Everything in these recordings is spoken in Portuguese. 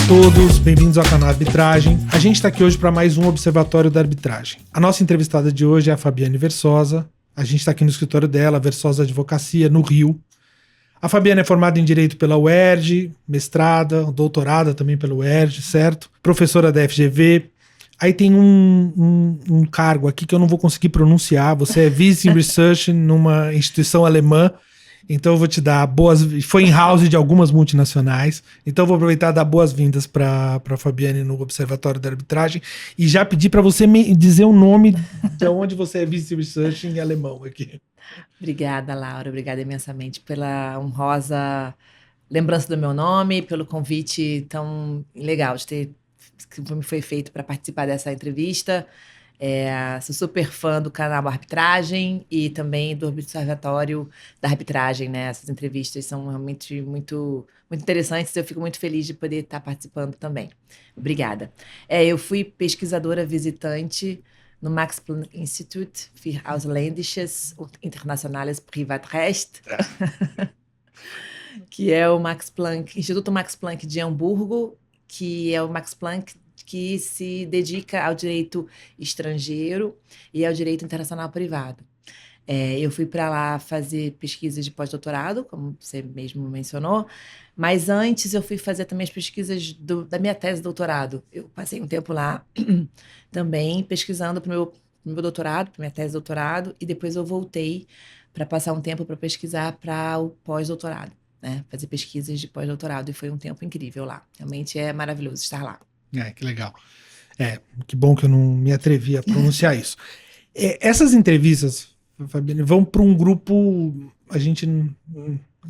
todos, bem-vindos ao canal Arbitragem. A gente está aqui hoje para mais um Observatório da Arbitragem. A nossa entrevistada de hoje é a Fabiane Versosa. A gente está aqui no escritório dela, Versosa Advocacia, no Rio. A Fabiane é formada em Direito pela UERJ, mestrada, doutorada também pela UERJ, certo? Professora da FGV. Aí tem um cargo aqui que eu não vou conseguir pronunciar. Você é Vice in Research numa instituição alemã. Então eu vou te dar foi em house de algumas multinacionais. Então eu vou aproveitar e dar boas-vindas para a Fabiane no Observatório da Arbitragem. E já pedir para você me dizer o nome de onde você é Vice Research em alemão aqui. Obrigada, Laura. Obrigada imensamente pela honrosa lembrança do meu nome, pelo convite tão legal que me foi feito para participar dessa entrevista. Sou super fã do canal Arbitragem e também do Observatório da Arbitragem, né? Essas entrevistas são realmente muito, muito interessantes e eu fico muito feliz de poder estar participando também. Obrigada. Eu fui pesquisadora visitante no Max Planck Institut für Ausländisches und Internationales Privatrecht, que é o Instituto Max Planck de Hamburgo, que é o Max Planck que se dedica ao direito estrangeiro e ao direito internacional privado. Eu fui para lá fazer pesquisas de pós-doutorado, como você mesmo mencionou, mas antes eu fui fazer também as pesquisas da minha tese de doutorado. Eu passei um tempo lá também pesquisando para o meu doutorado, para minha tese de doutorado, e depois eu voltei para passar um tempo para pesquisar para o pós-doutorado, né? Fazer pesquisas de pós-doutorado, e foi um tempo incrível lá. Realmente é maravilhoso estar lá. Que legal. Que bom que eu não me atrevi a pronunciar isso. Essas entrevistas, Fabiane, vão para um grupo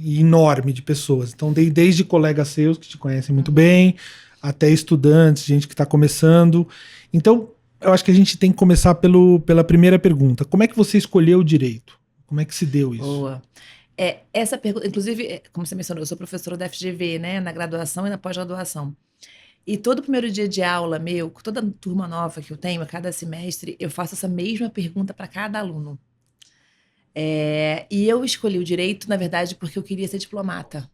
enorme de pessoas. Então, desde colegas seus que te conhecem muito bem, até estudantes, gente que está começando. Então, eu acho que a gente tem que começar pela primeira pergunta. Como é que você escolheu o direito? Como é que se deu isso? Boa. Essa pergunta, inclusive, como você mencionou, eu sou professora da FGV, né, na graduação e na pós-graduação. E todo primeiro dia de aula meu, toda turma nova que eu tenho, a cada semestre, eu faço essa mesma pergunta para cada aluno. E eu escolhi o direito, na verdade, porque eu queria ser diplomata.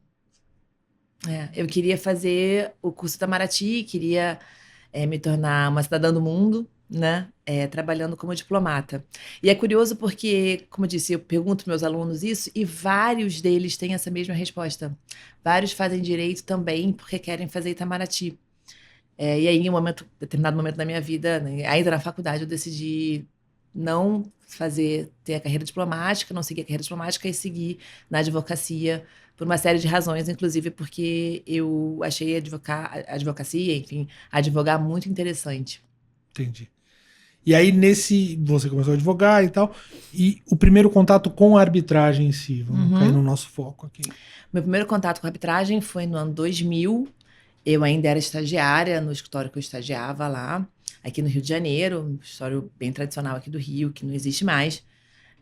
Eu queria fazer o curso Itamaraty, queria me tornar uma cidadã do mundo, né? Trabalhando como diplomata. E é curioso porque, como eu disse, eu pergunto para meus alunos isso e vários deles têm essa mesma resposta. Vários fazem direito também porque querem fazer Itamaraty. E aí, em determinado momento da minha vida, né, ainda na faculdade, eu decidi não ter a carreira diplomática, não seguir a carreira diplomática e seguir na advocacia por uma série de razões, inclusive porque eu achei a advocacia, enfim, advogar muito interessante. Entendi. E aí, você começou a advogar e tal, e o primeiro contato com a arbitragem em si, vamos cair no nosso foco aqui. Meu primeiro contato com a arbitragem foi no ano 2000. Eu ainda era estagiária no escritório que eu estagiava lá, aqui no Rio de Janeiro, um escritório bem tradicional aqui do Rio, que não existe mais,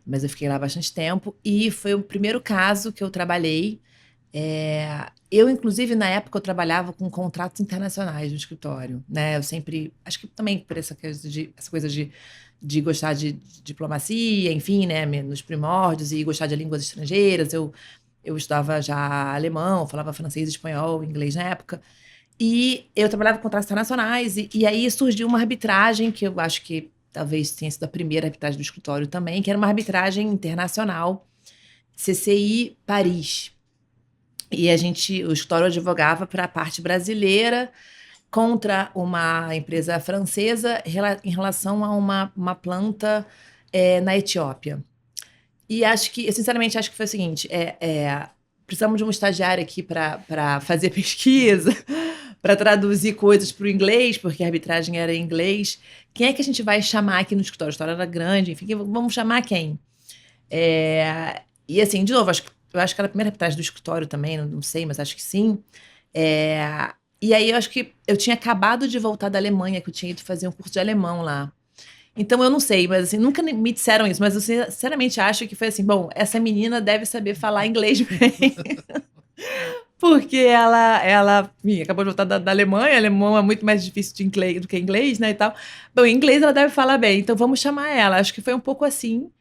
mas eu fiquei lá bastante tempo, e foi o primeiro caso que eu trabalhei. Eu, inclusive, na época, eu trabalhava com contratos internacionais no escritório, né? Eu sempre, acho que também por essa coisa de gostar de diplomacia, enfim, né? Nos primórdios, e gostar de línguas estrangeiras. Eu estudava já alemão, falava francês, espanhol, inglês na época. E eu trabalhava com contratos internacionais, e aí surgiu uma arbitragem, que eu acho que talvez tenha sido a primeira arbitragem do escritório também, que era uma arbitragem internacional, CCI Paris. E o escritório advogava para a parte brasileira contra uma empresa francesa em relação a uma planta na Etiópia. E eu sinceramente acho que foi o seguinte, precisamos de um estagiário aqui para fazer pesquisa, para traduzir coisas para o inglês, porque a arbitragem era em inglês. Quem é que a gente vai chamar aqui no escritório? O escritório era grande, enfim, vamos chamar quem? E assim, de novo, eu acho que era a primeira arbitragem do escritório também, não sei, mas acho que sim. E aí eu acho que eu tinha acabado de voltar da Alemanha, que eu tinha ido fazer um curso de alemão lá. Então eu não sei, mas assim, nunca me disseram isso, mas eu sinceramente acho que foi assim, bom, essa menina deve saber falar inglês bem. Porque ela acabou de voltar da Alemanha, alemão é muito mais difícil do que inglês, né, e tal. Bom, em inglês ela deve falar bem, então vamos chamar ela. Acho que foi um pouco assim.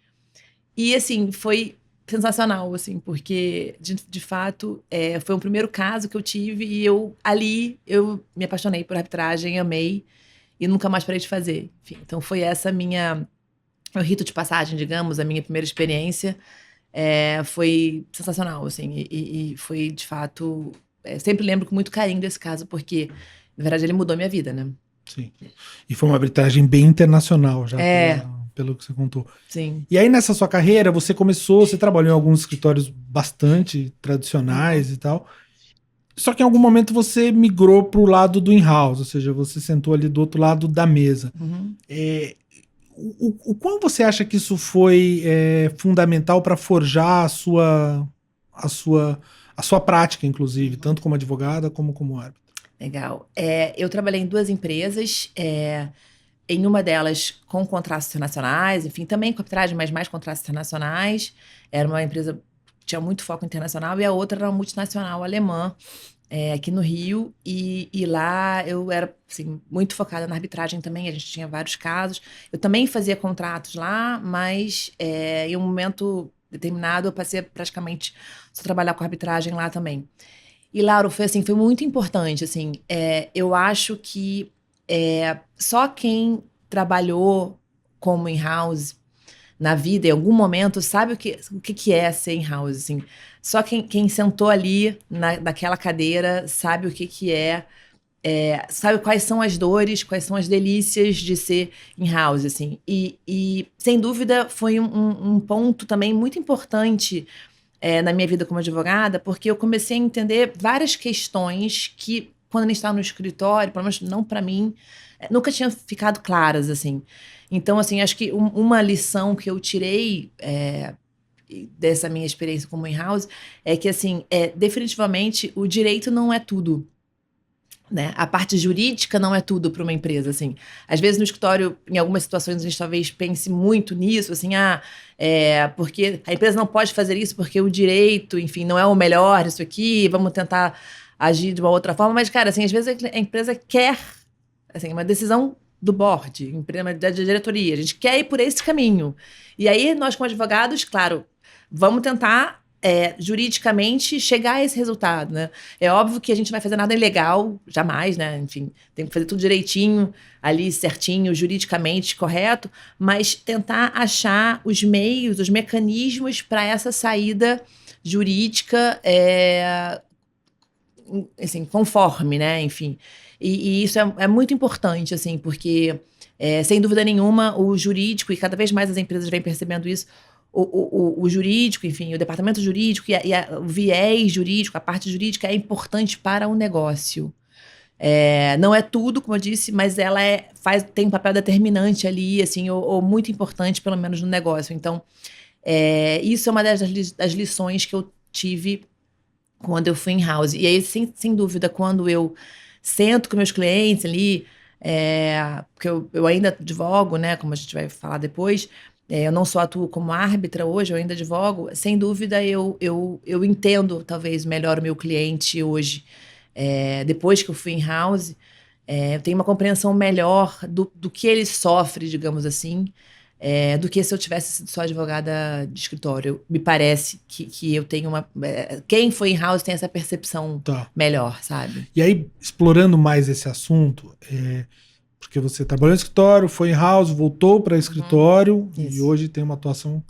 E assim, foi sensacional, assim, porque, de fato, foi o primeiro caso que eu tive e eu me apaixonei por arbitragem, amei e nunca mais parei de fazer. Enfim, então foi essa o rito de passagem, digamos, a minha primeira experiência. Foi sensacional, assim, e foi, de fato, sempre lembro com muito carinho desse caso, porque, na verdade, ele mudou minha vida, né? Sim. E foi uma arbitragem bem internacional já, É, pelo que você contou. sim. E aí, nessa sua carreira, você trabalhou em alguns escritórios bastante tradicionais e tal. Só que em algum momento você migrou para o lado do in-house, ou seja, você sentou ali do outro lado da mesa. Uhum. O quão você acha que isso foi fundamental para forjar a sua prática, inclusive, tanto como advogada como árbitra? Legal. Eu trabalhei em 2 empresas, em uma delas com contratos internacionais, enfim, também com arbitragem, mas mais contratos internacionais. Era uma empresa que tinha muito foco internacional, e a outra era uma multinacional alemã, aqui no Rio, e lá eu era assim, muito focada na arbitragem também, a gente tinha vários casos. Eu também fazia contratos lá, mas em um momento determinado eu passei a praticamente só trabalhar com arbitragem lá também. E, Lauro, foi muito importante, assim, eu acho que só quem trabalhou como in-house na vida, em algum momento, sabe o que é ser in-house, assim. Só quem sentou ali naquela cadeira sabe o que sabe quais são as dores, quais são as delícias de ser in-house, assim. E, sem dúvida, foi um ponto também muito importante na minha vida como advogada, porque eu comecei a entender várias questões que, quando a gente está no escritório, pelo menos não para mim, nunca tinham ficado claras, assim. Então, assim, acho que uma lição que eu tirei dessa minha experiência como in-house é que, assim, definitivamente, o direito não é tudo. Né? A parte jurídica não é tudo para uma empresa, assim. Às vezes no escritório, em algumas situações, a gente talvez pense muito nisso, assim, porque a empresa não pode fazer isso porque o direito, enfim, não é o melhor isso aqui, vamos tentar agir de uma outra forma. Mas, cara, assim, às vezes a empresa quer, assim, uma decisão do board, da diretoria, a gente quer ir por esse caminho. E aí, nós como advogados, claro, vamos tentar juridicamente chegar a esse resultado, né? É óbvio que a gente não vai fazer nada ilegal, jamais, né? Enfim, tem que fazer tudo direitinho, ali certinho, juridicamente correto, mas tentar achar os meios, os mecanismos para essa saída jurídica, assim, conforme, né? Enfim, e isso é muito importante, assim, porque, sem dúvida nenhuma, o jurídico, e cada vez mais as empresas vêm percebendo isso, o jurídico, enfim, o departamento jurídico o viés jurídico, a parte jurídica é importante para o negócio. Não é tudo, como eu disse, mas ela tem um papel determinante ali, assim, ou muito importante, pelo menos no negócio. Então, isso é uma das lições que eu tive quando eu fui in-house. E aí, sem dúvida, quando eu sento com meus clientes ali, porque eu ainda advogo, né, como a gente vai falar depois, eu não só atuo como árbitra hoje, eu ainda advogo, sem dúvida eu entendo talvez melhor o meu cliente hoje, depois que eu fui in-house, eu tenho uma compreensão melhor do que ele sofre, digamos assim, do que se eu tivesse sido só advogada de escritório. Me parece que eu tenho quem foi in-house tem essa percepção Tá. melhor, sabe? E aí, explorando mais esse assunto, porque você trabalhou no escritório, foi in-house, voltou para escritório e Isso. hoje tem uma atuação.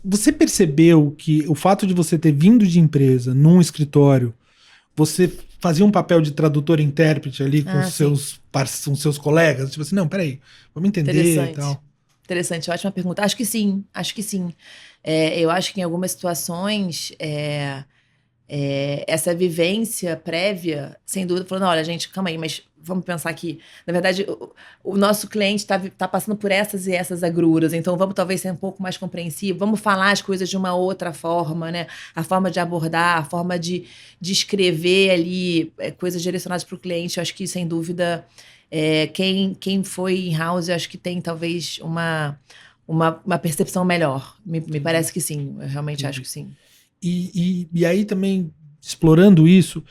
Você percebeu que o fato de você ter vindo de empresa num escritório, você fazia um papel de tradutor e intérprete ali com com seus colegas? Tipo assim, não, peraí, vamos entender e tal. Interessante, ótima pergunta. Acho que sim, acho que sim. Eu acho que em algumas situações, essa vivência prévia, sem dúvida, falando, olha, gente, calma aí, mas vamos pensar aqui. Na verdade, o nosso cliente está passando por essas e essas agruras, então vamos talvez ser um pouco mais compreensivo, vamos falar as coisas de uma outra forma, né? A forma de abordar, a forma de escrever ali coisas direcionadas para o cliente, eu acho que, sem dúvida, quem foi in-house, eu acho que tem talvez uma percepção melhor. Me parece que sim, eu realmente acho que sim. E aí também, explorando isso,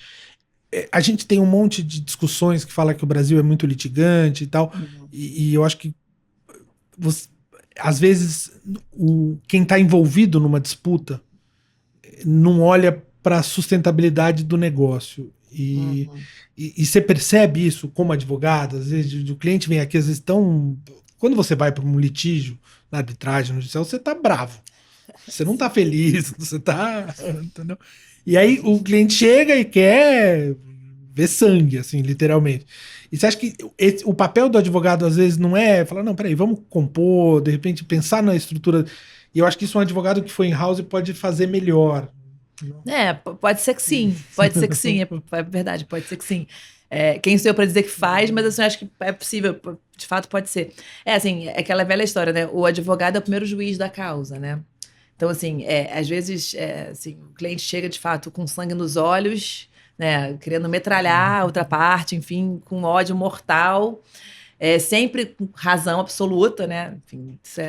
a gente tem um monte de discussões que fala que o Brasil é muito litigante e tal, e eu acho que às vezes, quem está envolvido numa disputa não olha para a sustentabilidade do negócio. E você percebe isso como advogado, às vezes o cliente vem aqui, às vezes tão... Quando você vai para um litígio, na arbitragem, no judicial, você está bravo. Você não está feliz, você está... Entendeu? E aí o cliente chega e quer ver sangue, assim, literalmente. E você acha que o papel do advogado, às vezes, não é falar, não, peraí, vamos compor, de repente pensar na estrutura. E eu acho que isso um advogado que foi in-house pode fazer melhor. Pode ser que sim. Pode ser que sim. É verdade, pode ser que sim. Quem sou eu para dizer que faz, mas assim, eu acho que é possível, de fato pode ser. Assim, é aquela velha história, né? O advogado é o primeiro juiz da causa, né? Então, assim, às vezes, assim, o cliente chega, de fato, com sangue nos olhos, né? Querendo metralhar a outra parte, enfim, com ódio mortal, sempre com razão absoluta, né? Enfim, isso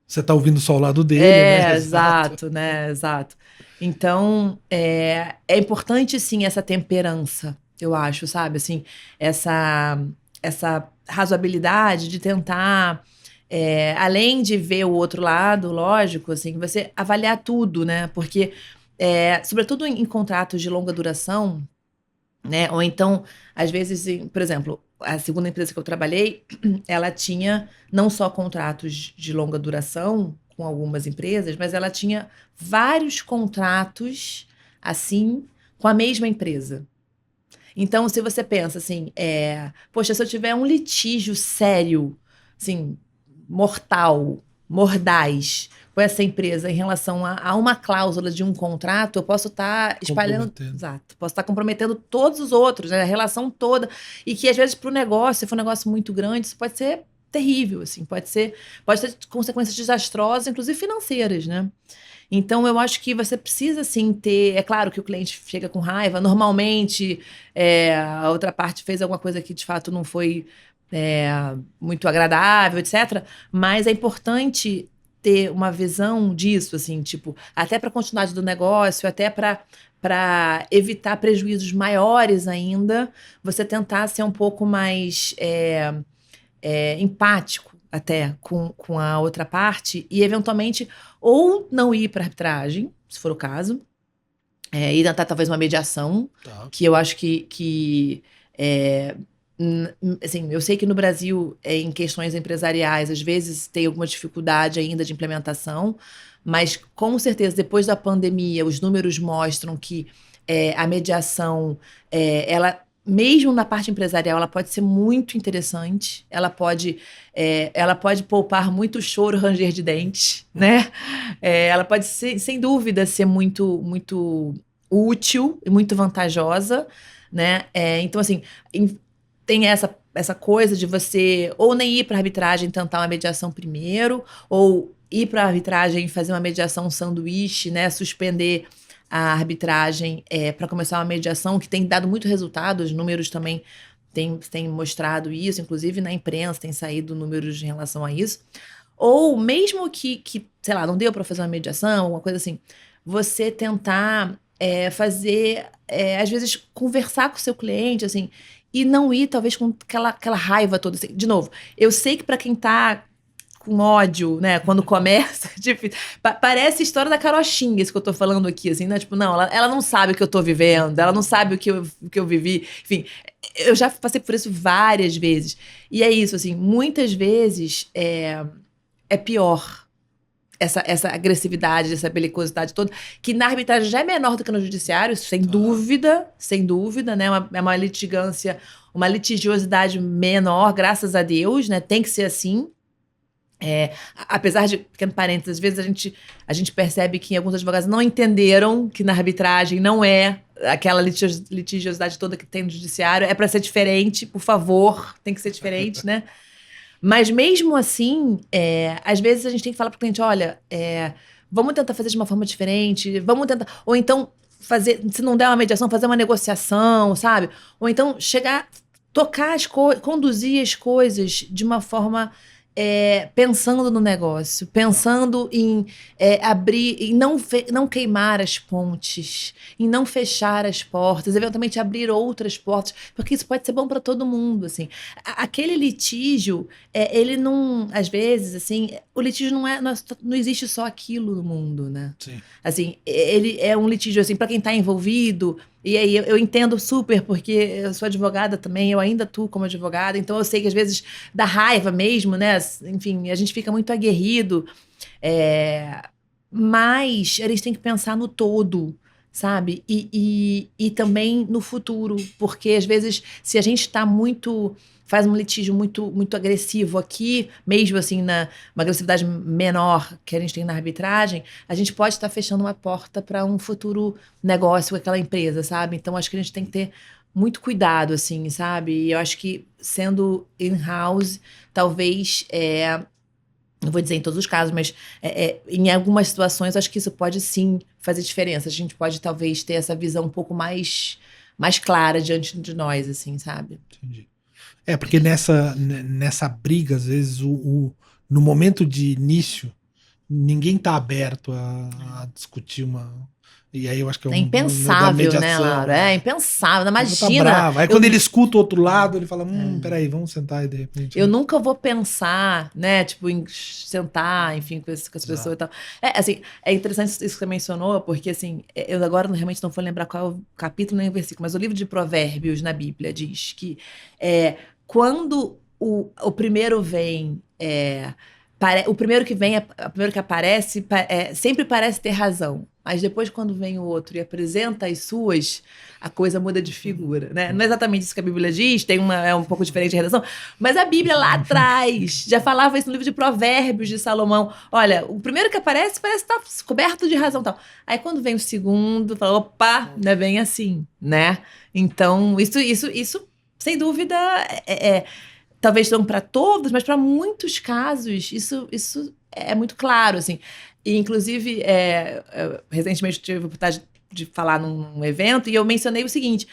Você está ouvindo só o lado dele, né? Exato, né? Exato. Então, é importante, sim, essa temperança, eu acho, sabe? Assim, essa razoabilidade de tentar, além de ver o outro lado, lógico, assim, você avaliar tudo, né? Porque, sobretudo em contratos de longa duração, né? Ou então, às vezes, por exemplo, a segunda empresa que eu trabalhei, ela tinha não só contratos de longa duração com algumas empresas, mas ela tinha vários contratos assim com a mesma empresa. Então, se você pensa assim, poxa, se eu tiver um litígio sério, assim, mortal, mordaz, com essa empresa em relação a uma cláusula de um contrato, eu posso estar espalhando, exato, posso estar comprometendo todos os outros, né, a relação toda, e que às vezes para o negócio, se for um negócio muito grande, isso pode ser terrível, assim, pode ter consequências desastrosas, inclusive financeiras, né? Então, eu acho que você precisa, sim, ter... É claro que o cliente chega com raiva. Normalmente, a outra parte fez alguma coisa que, de fato, não foi muito agradável, etc. Mas é importante ter uma visão disso, assim, tipo, até para a continuidade do negócio, até para evitar prejuízos maiores ainda, você tentar ser um pouco mais empático até com a outra parte e, eventualmente, ou não ir para arbitragem, se for o caso, e tentar talvez uma mediação, que eu acho que assim, eu sei que no Brasil, em questões empresariais, às vezes tem alguma dificuldade ainda de implementação, mas com certeza, depois da pandemia, os números mostram que a mediação, ela mesmo na parte empresarial, ela pode ser muito interessante, ela pode poupar muito choro, ranger de dentes, né? Ela pode ser, sem dúvida, ser muito, muito útil e muito vantajosa, né? Então, assim, tem essa coisa de você ou nem ir para a arbitragem e tentar uma mediação primeiro, ou ir para a arbitragem e fazer uma mediação sanduíche, né? Suspender a arbitragem para começar uma mediação, que tem dado muito resultado, os números também têm mostrado isso, inclusive na imprensa tem saído números em relação a isso. Ou mesmo que sei lá, não deu para fazer uma mediação, alguma coisa assim, você tentar fazer, às vezes, conversar com o seu cliente, assim, e não ir, talvez, com aquela raiva toda. Assim. De novo, eu sei que para quem tá com ódio, né? Quando começa, tipo, parece a história da carochinha, isso que eu tô falando aqui, assim, né? Tipo, não, ela não sabe o que eu tô vivendo, ela não sabe o que eu vivi. Enfim, eu já passei por isso várias vezes. E é isso, assim, muitas vezes é pior essa agressividade, essa belicosidade toda, que na arbitragem já é menor do que no judiciário, sem dúvida, né? É uma litigância, uma litigiosidade menor, graças a Deus, né? Tem que ser assim. Apesar de, pequeno parênteses, às vezes a gente percebe que alguns advogados não entenderam que na arbitragem não é aquela litigiosidade toda que tem no judiciário, é para ser diferente, por favor, tem que ser diferente, né? Mas mesmo assim, às vezes a gente tem que falar para o cliente, olha, vamos tentar fazer de uma forma diferente, vamos tentar, ou então fazer, se não der uma mediação, fazer uma negociação, sabe? Ou então chegar, tocar as coisas, conduzir as coisas de uma forma pensando no negócio, pensando em abrir, em não queimar as pontes, em não fechar as portas, eventualmente abrir outras portas, porque isso pode ser bom para todo mundo, assim. Aquele litígio, ele não, às vezes, assim, o litígio não existe só aquilo no mundo, né? Sim. Assim, ele é um litígio, assim, para quem está envolvido. E aí eu entendo super, porque eu sou advogada também, eu ainda atuo como advogada, então eu sei que às vezes dá raiva mesmo, né? Enfim, a gente fica muito aguerrido. Mas a gente tem que pensar no todo, sabe? E também no futuro, porque às vezes, se a gente está muito. Faz um litígio muito agressivo aqui, mesmo assim, uma agressividade menor que a gente tem na arbitragem, a gente pode estar fechando uma porta para um futuro negócio com aquela empresa, sabe? Então, acho que a gente tem que ter muito cuidado, assim, sabe? E eu acho que sendo in-house, talvez. Não vou dizer em todos os casos, mas em algumas situações, acho que isso pode sim fazer diferença. A gente pode talvez ter essa visão um pouco mais clara diante de nós, assim, sabe? Entendi. Porque nessa briga, às vezes, no momento de início, ninguém tá aberto a discutir uma. E aí eu acho que é É da impensável, né, mediação. Laura? É impensável. O cara tá Imagina. bravo. Aí quando ele escuta o outro lado, ele fala: peraí, vamos sentar e de repente. Eu nunca vou pensar, né, tipo, em sentar, enfim, com as pessoas e tal. Assim, é interessante isso que você mencionou, porque, assim, eu agora realmente não vou lembrar qual é o capítulo nem o versículo, mas o livro de Provérbios na Bíblia diz que quando o primeiro vem, o primeiro que vem, o primeiro que aparece, sempre parece ter razão. Mas depois, quando vem o outro e apresenta as suas, a coisa muda de figura, né? Não é exatamente isso que a Bíblia diz, é um pouco diferente de redação, mas a Bíblia lá atrás já falava isso no livro de Provérbios de Salomão. Olha, o primeiro que aparece parece estar coberto de razão, tal. Aí quando vem o segundo, fala, opa, não é bem assim, né? Então, isso sem dúvida, talvez não para todos, mas para muitos casos, isso é muito claro, assim. E, inclusive, recentemente eu tive a oportunidade de falar num evento e eu mencionei o seguinte: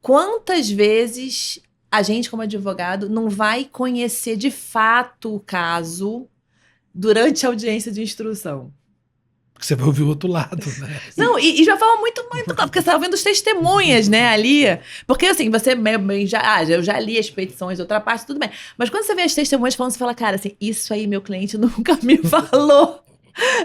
quantas vezes a gente, como advogado, não vai conhecer de fato o caso durante a audiência de instrução? Porque você vai ouvir o outro lado, né? Não, e de uma forma muito claro, porque você tá vendo as testemunhas, né, ali. Porque, assim, você eu já li as petições, outra parte, tudo bem. Mas quando você vê as testemunhas falando, você fala, cara, assim, isso aí meu cliente nunca me falou.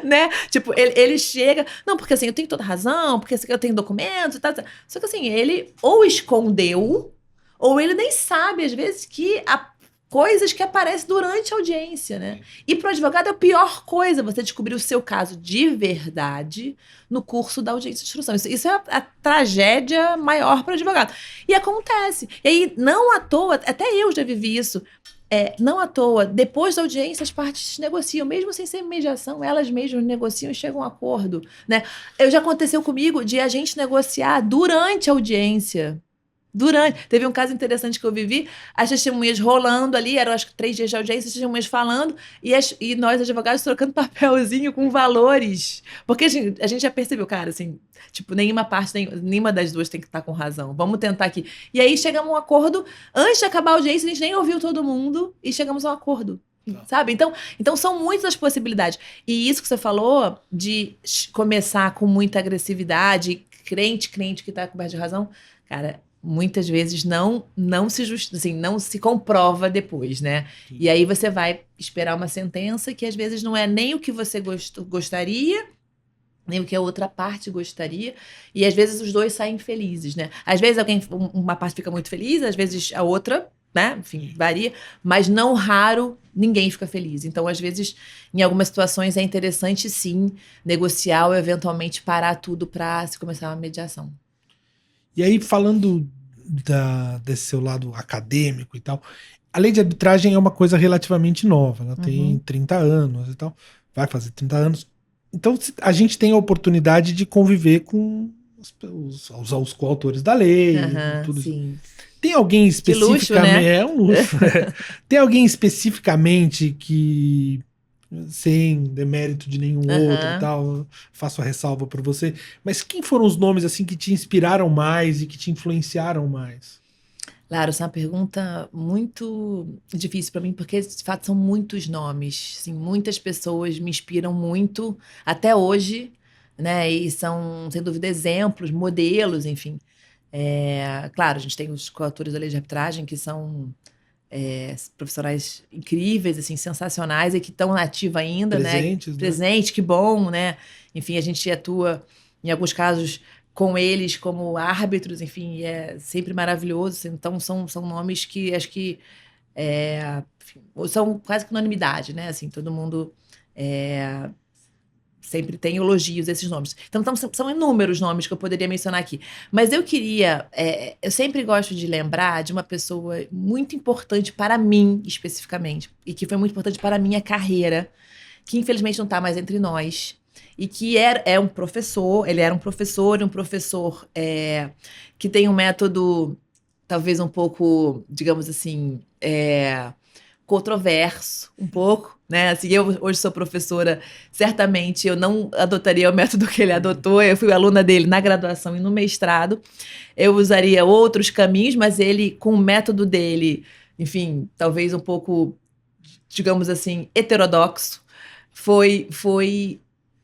Né? Tipo, ele chega. Não, porque assim, eu tenho toda razão, porque assim, eu tenho documentos e tal. Só que assim, ele ou escondeu, ou ele nem sabe, às vezes, que há coisas que aparecem durante a audiência, né? E para o advogado é a pior coisa você descobrir o seu caso de verdade no curso da audiência de instrução. Isso é a tragédia maior para o advogado. E acontece. E aí, não à toa, até eu já vivi isso. Não à toa, depois da audiência, as partes negociam, mesmo sem ser mediação, elas mesmas negociam e chegam a um acordo, né? Já aconteceu comigo de a gente negociar durante a audiência. Teve um caso interessante que eu vivi, as testemunhas rolando ali, eram acho que 3 dias de audiência, as testemunhas falando, e nós, advogados, trocando papelzinho com valores. Porque a gente já percebeu, cara, assim, tipo, nenhuma das duas tem que estar com razão. Vamos tentar aqui. E aí chegamos a um acordo, antes de acabar a audiência, a gente nem ouviu todo mundo, e chegamos a um acordo. Sabe? Então são muitas as possibilidades. E isso que você falou, de começar com muita agressividade, crente que está coberto de razão, cara, muitas vezes não se comprova depois, né? Sim. E aí você vai esperar uma sentença que às vezes não é nem o que você gostaria, nem o que a outra parte gostaria, e às vezes os dois saem felizes, né? Às vezes uma parte fica muito feliz, às vezes a outra, né? Enfim, varia, mas não raro ninguém fica feliz. Então, às vezes, em algumas situações é interessante sim negociar ou eventualmente parar tudo para se começar uma mediação. E aí, falando desse seu lado acadêmico e tal, a lei de arbitragem é uma coisa relativamente nova, ela tem 30 anos e tal, vai fazer 30 anos. Então a gente tem a oportunidade de conviver com os coautores da lei, tudo sim. isso. Tem alguém especificamente... Luxo, né? É um luxo. Tem alguém especificamente que, sem demérito de nenhum outro e tal, faço a ressalva para você, mas quem foram os nomes assim que te inspiraram mais e que te influenciaram mais? Claro, essa é uma pergunta muito difícil para mim, porque de fato são muitos nomes, assim, muitas pessoas me inspiram muito até hoje, né? E são, sem dúvida, exemplos, modelos, enfim. Claro, a gente tem os coautores da lei de arbitragem que são profissionais incríveis, assim, sensacionais e que estão na ativa ainda, né? Presentes, né? Presente, que bom, né? Enfim, a gente atua, em alguns casos, com eles como árbitros, enfim, e é sempre maravilhoso. Então, são nomes que acho que enfim, são quase que unanimidade, né? Assim, todo mundo é, sempre tem elogios a esses nomes. Então, são inúmeros nomes que eu poderia mencionar aqui. Mas eu queria. Eu sempre gosto de lembrar de uma pessoa muito importante para mim, especificamente, e que foi muito importante para a minha carreira, que infelizmente não está mais entre nós. E que é um professor, ele era um professor que tem um método, talvez um pouco, digamos assim, controverso um pouco, né? Assim, eu hoje sou professora, certamente eu não adotaria o método que ele adotou. Eu fui aluna dele na graduação e no mestrado. Eu usaria outros caminhos, mas ele, com o método dele, enfim, talvez um pouco, digamos assim, heterodoxo, foi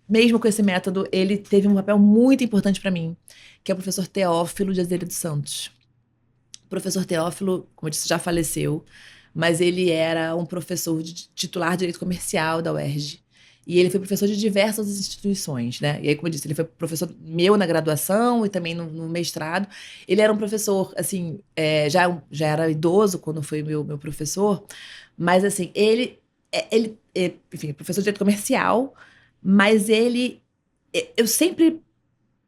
mesmo com esse método, ele teve um papel muito importante para mim, que é o professor Teófilo de Azevedo dos Santos. O professor Teófilo, como eu disse, já faleceu, mas ele era um professor titular de Direito Comercial da UERJ. E ele foi professor de diversas instituições, né? E aí, como eu disse, ele foi professor meu na graduação e também no mestrado. Ele era um professor, assim, já era idoso quando foi meu professor, mas, assim, enfim, professor de Direito Comercial, mas eu sempre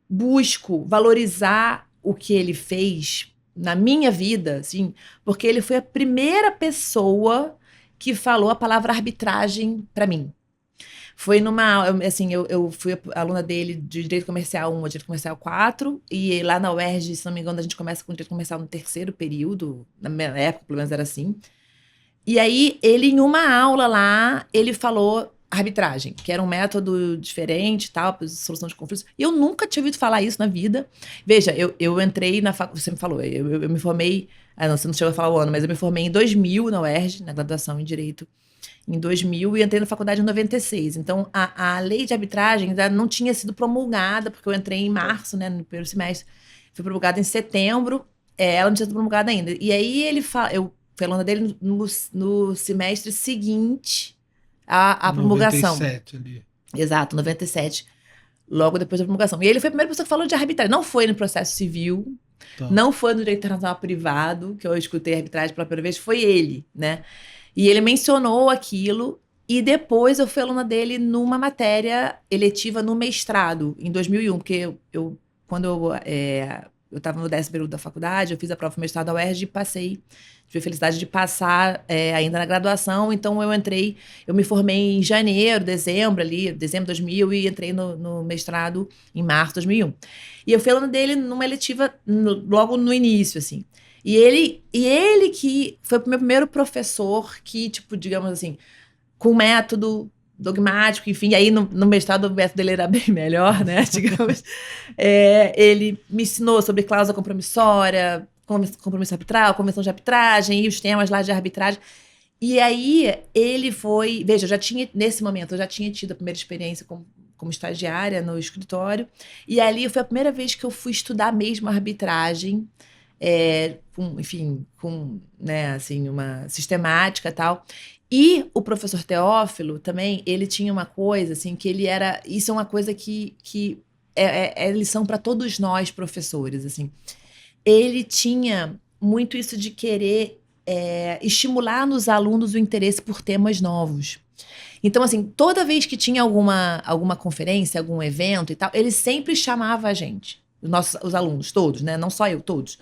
busco valorizar o que ele fez na minha vida, assim, porque ele foi a primeira pessoa que falou a palavra arbitragem para mim. Foi assim, eu fui aluna dele de Direito Comercial 1 a Direito Comercial 4, e lá na UERJ, se não me engano, a gente começa com Direito Comercial no terceiro período, na minha época, pelo menos era assim. E aí, ele, em uma aula lá, ele falou arbitragem, que era um método diferente, tal, para solução de conflitos. E eu nunca tinha ouvido falar isso na vida. Veja, eu entrei na faculdade, você me falou, eu me formei, não, você não chegou a falar o ano, mas eu me formei em 2000 na UERJ, na graduação em Direito, em 2000, e entrei na faculdade em 96. Então, a lei de arbitragem ainda não tinha sido promulgada, porque eu entrei em março, né, no primeiro semestre, foi promulgada em setembro, ela não tinha sido promulgada ainda. E aí, eu fui aluna dele no semestre seguinte à promulgação. 97 ali. Exato, 97, logo depois da promulgação. E ele foi a primeira pessoa que falou de arbitragem. Não foi no processo civil, Tá. não foi no direito internacional privado, que eu escutei arbitragem pela primeira vez, foi ele, né? E ele mencionou aquilo, e depois eu fui aluna dele numa matéria eletiva no mestrado, em 2001, porque quando eu estava no 10º período da faculdade, eu fiz a prova do mestrado da UERJ e passei. Tive a felicidade de passar ainda na graduação, então eu me formei em dezembro de 2000, e entrei no mestrado em março de 2001. E eu fui aluna dele numa eletiva logo no início, assim. E ele que foi o meu primeiro professor que, tipo, digamos assim, com método dogmático, enfim, aí no mestrado o método dele era bem melhor, né, digamos. Ele me ensinou sobre cláusula compromissória, compromisso arbitral, convenção de arbitragem e os temas lá de arbitragem. E aí veja, nesse momento, eu já tinha tido a primeira experiência como estagiária no escritório, e ali foi a primeira vez que eu fui estudar mesmo a arbitragem, com, né, assim, uma sistemática e tal. E o professor Teófilo também, ele tinha uma coisa, assim, que ele era... Isso é uma coisa que é lição para todos nós, professores, assim. Ele tinha muito isso de querer estimular nos alunos o interesse por temas novos. Então, assim, toda vez que tinha alguma conferência, algum evento e tal, ele sempre chamava a gente, os alunos, todos, né? Não só eu, todos.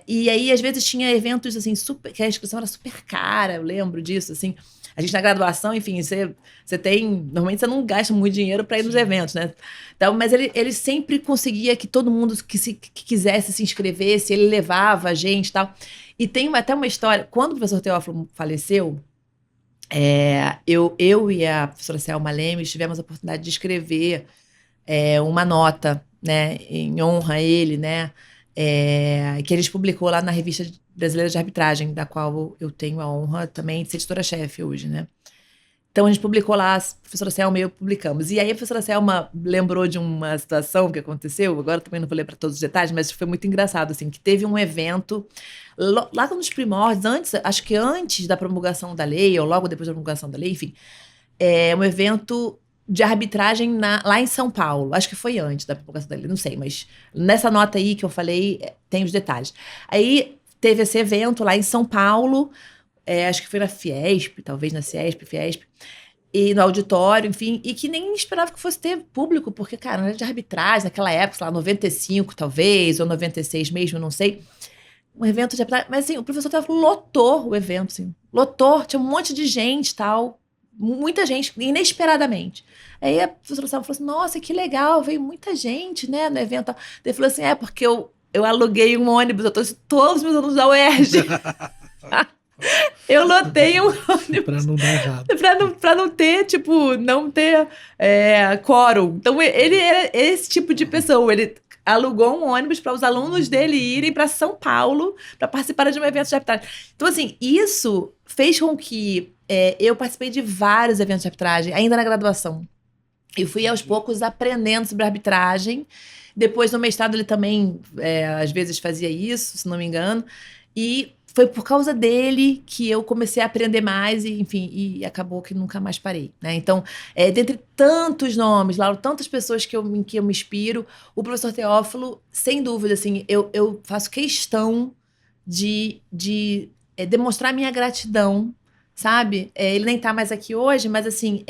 E aí, às vezes, tinha eventos, assim, que a inscrição era super cara, eu lembro disso, assim. A gente na graduação, enfim, você tem... Normalmente você não gasta muito dinheiro para ir nos eventos, né? Então, mas ele sempre conseguia que todo mundo que quisesse se inscrevesse, ele levava a gente e tal. E tem até uma história... Quando o professor Teófilo faleceu, eu e a professora Selma Lemes tivemos a oportunidade de escrever uma nota, né, em honra a ele, né, que a gente publicou lá na revista Brasileira de Arbitragem, da qual eu tenho a honra também de ser editora-chefe hoje, né? Então, a gente publicou lá, a professora Selma e eu publicamos. E aí, a professora Selma lembrou de uma situação que aconteceu, agora também não vou ler para todos os detalhes, mas foi muito engraçado, assim, que teve um evento, lá nos primórdios, acho que antes da promulgação da lei, ou logo depois da promulgação da lei, enfim, um evento de arbitragem lá em São Paulo. Acho que foi antes da promulgação da lei, não sei, mas nessa nota aí que eu falei, tem os detalhes. Aí, teve esse evento lá em São Paulo, acho que foi na Fiesp, talvez na Fiesp, e no auditório, enfim, e que nem esperava que fosse ter público, porque, cara, não era de arbitragem, naquela época, sei lá, 95 talvez, ou 96 mesmo, não sei, um evento de arbitragem, mas assim, o professor lotou o evento, assim, lotou, tinha um monte de gente e tal, muita gente, inesperadamente. Aí a professora Salva falou assim, nossa, que legal, veio muita gente, né, no evento. Ele falou assim, porque eu aluguei um ônibus, eu trouxe todos os meus alunos da UERJ. Eu lotei um ônibus. Pra não dar errado. Pra não ter, tipo, não ter quórum. Então, ele era esse tipo de pessoa. Ele alugou um ônibus para os alunos dele irem para São Paulo para participar de um evento de arbitragem. Então, assim, isso fez com que eu participei de vários eventos de arbitragem, ainda na graduação. E fui, aos poucos, aprendendo sobre arbitragem. Depois, no mestrado, ele também, às vezes, fazia isso, se não me engano. E foi por causa dele que eu comecei a aprender mais e, enfim, e acabou que nunca mais parei, né? Então, dentre tantos nomes, Laura, tantas pessoas em que eu me inspiro, o professor Teófilo, sem dúvida, assim, eu faço questão de demonstrar minha gratidão, sabe? Ele nem tá mais aqui hoje, mas, assim,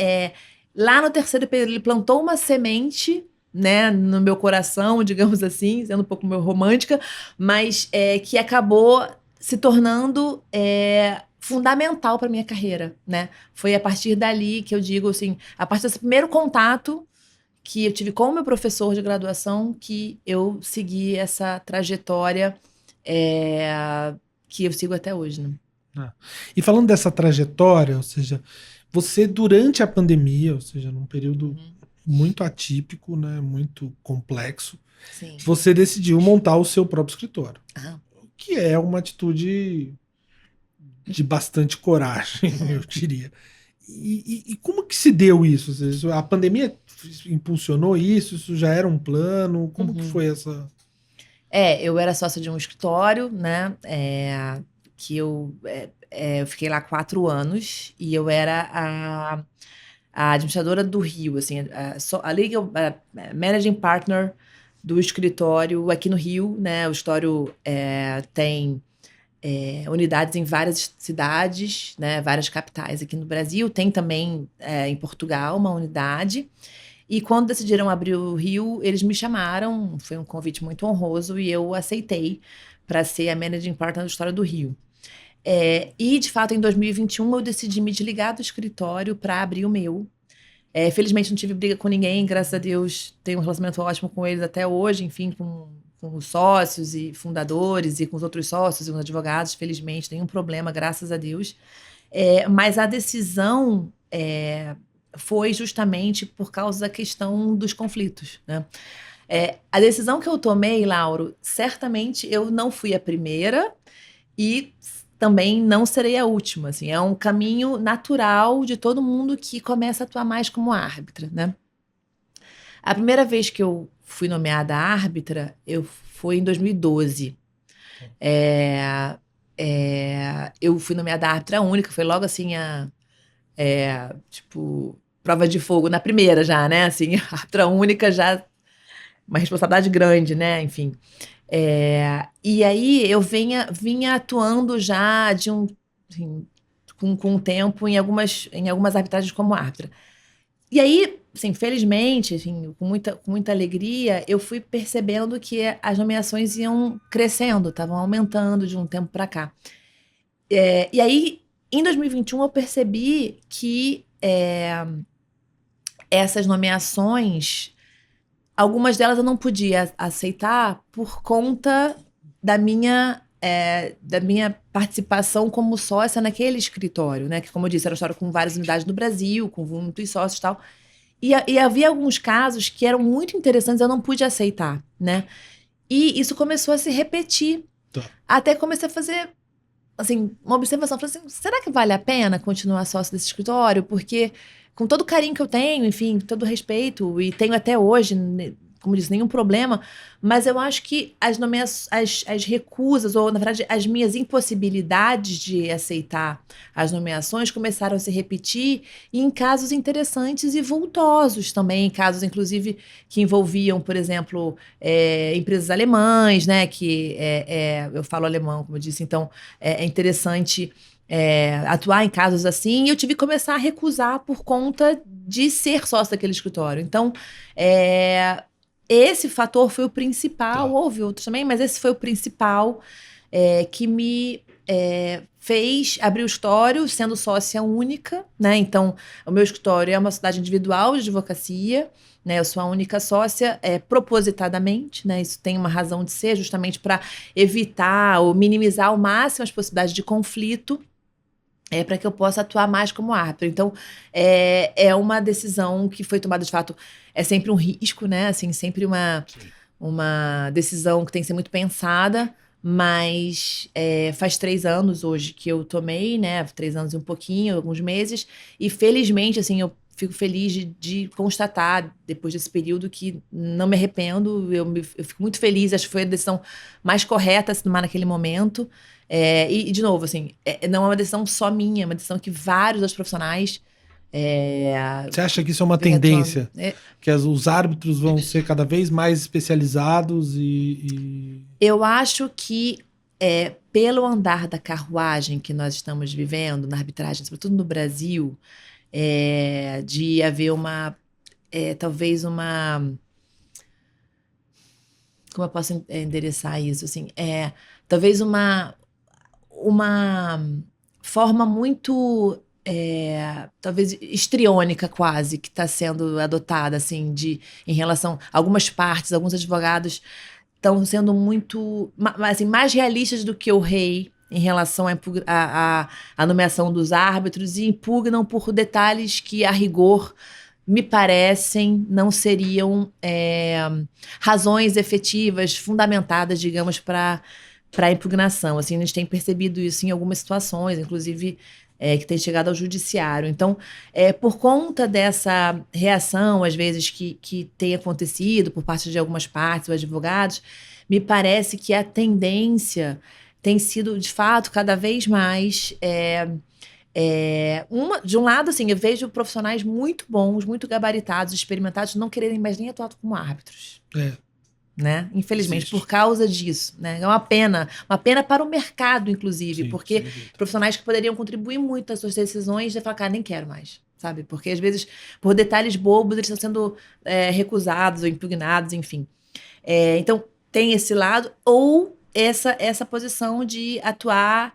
lá no terceiro período, ele plantou uma semente, né, no meu coração, digamos assim, sendo um pouco meio romântica, mas que acabou se tornando fundamental para minha carreira, né? Foi a partir dali que eu digo, assim, a partir desse primeiro contato que eu tive com o meu professor de graduação, que eu segui essa trajetória que eu sigo até hoje, né? E falando dessa trajetória, ou seja, você durante a pandemia, ou seja, num período muito atípico, né, muito complexo, Sim. você decidiu montar o seu próprio escritório. Aham. Que é uma atitude de bastante coragem, eu diria. E como que se deu isso? Ou seja, a pandemia impulsionou isso? Isso já era um plano? Como que foi essa... Eu era sócia de um escritório, né? Que eu fiquei lá 4 anos e eu era a administradora do Rio, assim, a legal managing partner do escritório aqui no Rio, né? O escritório tem unidades em várias cidades, né? Várias capitais aqui no Brasil. Tem também em Portugal uma unidade. E quando decidiram abrir o Rio, eles me chamaram, foi um convite muito honroso e eu aceitei para ser a managing partner do escritório do Rio. E, de fato, em 2021, eu decidi me desligar do escritório para abrir o meu. Felizmente, não tive briga com ninguém, graças a Deus, tenho um relacionamento ótimo com eles até hoje, enfim, com os sócios e fundadores e com os outros sócios e com os advogados, felizmente, nenhum problema, graças a Deus. Mas a decisão foi justamente por causa da questão dos conflitos, né? A decisão que eu tomei, Lauro, certamente eu não fui a primeira e também não serei a última, assim, é um caminho natural de todo mundo que começa a atuar mais como árbitra, né? A primeira vez que eu fui nomeada árbitra, foi em 2012. Eu fui nomeada árbitra única, foi logo assim tipo, prova de fogo na primeira já, né? Assim, árbitra única já, uma responsabilidade grande, né? Enfim. E aí eu vinha atuando já assim, com o tempo em algumas arbitragens como árbitra. E aí, assim, felizmente, assim, com muita alegria, eu fui percebendo que as nomeações iam crescendo, estavam aumentando de um tempo para cá. E aí, em 2021, eu percebi que essas nomeações, algumas delas eu não podia aceitar por conta da minha participação como sócia naquele escritório, né? Que, como eu disse, era um escritório com várias unidades no Brasil, com muitos sócios e tal. E havia alguns casos que eram muito interessantes, eu não pude aceitar, né? E isso começou a se repetir. Tá. Até comecei a fazer assim, uma observação, falei assim, será que vale a pena continuar sócio desse escritório? Porque com todo o carinho que eu tenho, enfim, todo o respeito, e tenho até hoje, como disse, nenhum problema, mas eu acho que as recusas, ou na verdade as minhas impossibilidades de aceitar as nomeações começaram a se repetir em casos interessantes e vultosos também, casos inclusive que envolviam, por exemplo, empresas alemãs, né, eu falo alemão, como eu disse, então é interessante atuar em casos assim, e eu tive que começar a recusar por conta de ser sócio daquele escritório. Então, esse fator foi o principal, Tá. houve outros também, mas esse foi o principal que me fez abrir o escritório sendo sócia única, né? Então, o meu escritório é uma sociedade individual de advocacia, né? Eu sou a única sócia propositadamente, né? Isso tem uma razão de ser, justamente para evitar ou minimizar ao máximo as possibilidades de conflito, para que eu possa atuar mais como árbitro. Então, é uma decisão que foi tomada, de fato, é sempre um risco, né? Assim, sempre Sim. uma decisão que tem que ser muito pensada, mas faz 3 anos hoje que eu tomei, né? 3 anos e um pouquinho, alguns meses, e felizmente, assim, eu fico feliz de constatar, depois desse período, que não me arrependo, eu fico muito feliz, acho que foi a decisão mais correta a se tomar naquele momento. De novo, assim, não é uma decisão só minha, é uma decisão que vários dos profissionais Você acha que isso é uma vêm atuando. tendência? Que os árbitros vão ser cada vez mais especializados Eu acho que, pelo andar da carruagem que nós estamos vivendo na arbitragem, sobretudo no Brasil, de haver talvez uma. Como eu posso endereçar isso? Assim, talvez uma forma muito, talvez histriônica quase, que está sendo adotada, assim, em relação a algumas partes, alguns advogados estão sendo muito, assim, mais realistas do que o rei em relação à nomeação dos árbitros e impugnam por detalhes que, a rigor, me parecem não seriam razões efetivas, fundamentadas, digamos, para impugnação. Assim, a gente tem percebido isso em algumas situações, inclusive que tem chegado ao judiciário. Então, por conta dessa reação, às vezes, que tem acontecido por parte de algumas partes ou advogados, me parece que a tendência tem sido, de fato, cada vez mais. De um lado, assim, eu vejo profissionais muito bons, muito gabaritados, experimentados, não quererem mais nem atuar como árbitros. Né? Infelizmente, Existe. por causa disso, né? É uma pena para o mercado, inclusive, Sim, porque sem dúvida. profissionais que poderiam contribuir muito às suas decisões, já falar, cara, nem quero mais, sabe? Porque às vezes, por detalhes bobos, eles estão sendo recusados ou impugnados, enfim. Então, tem esse lado, ou essa posição de atuar.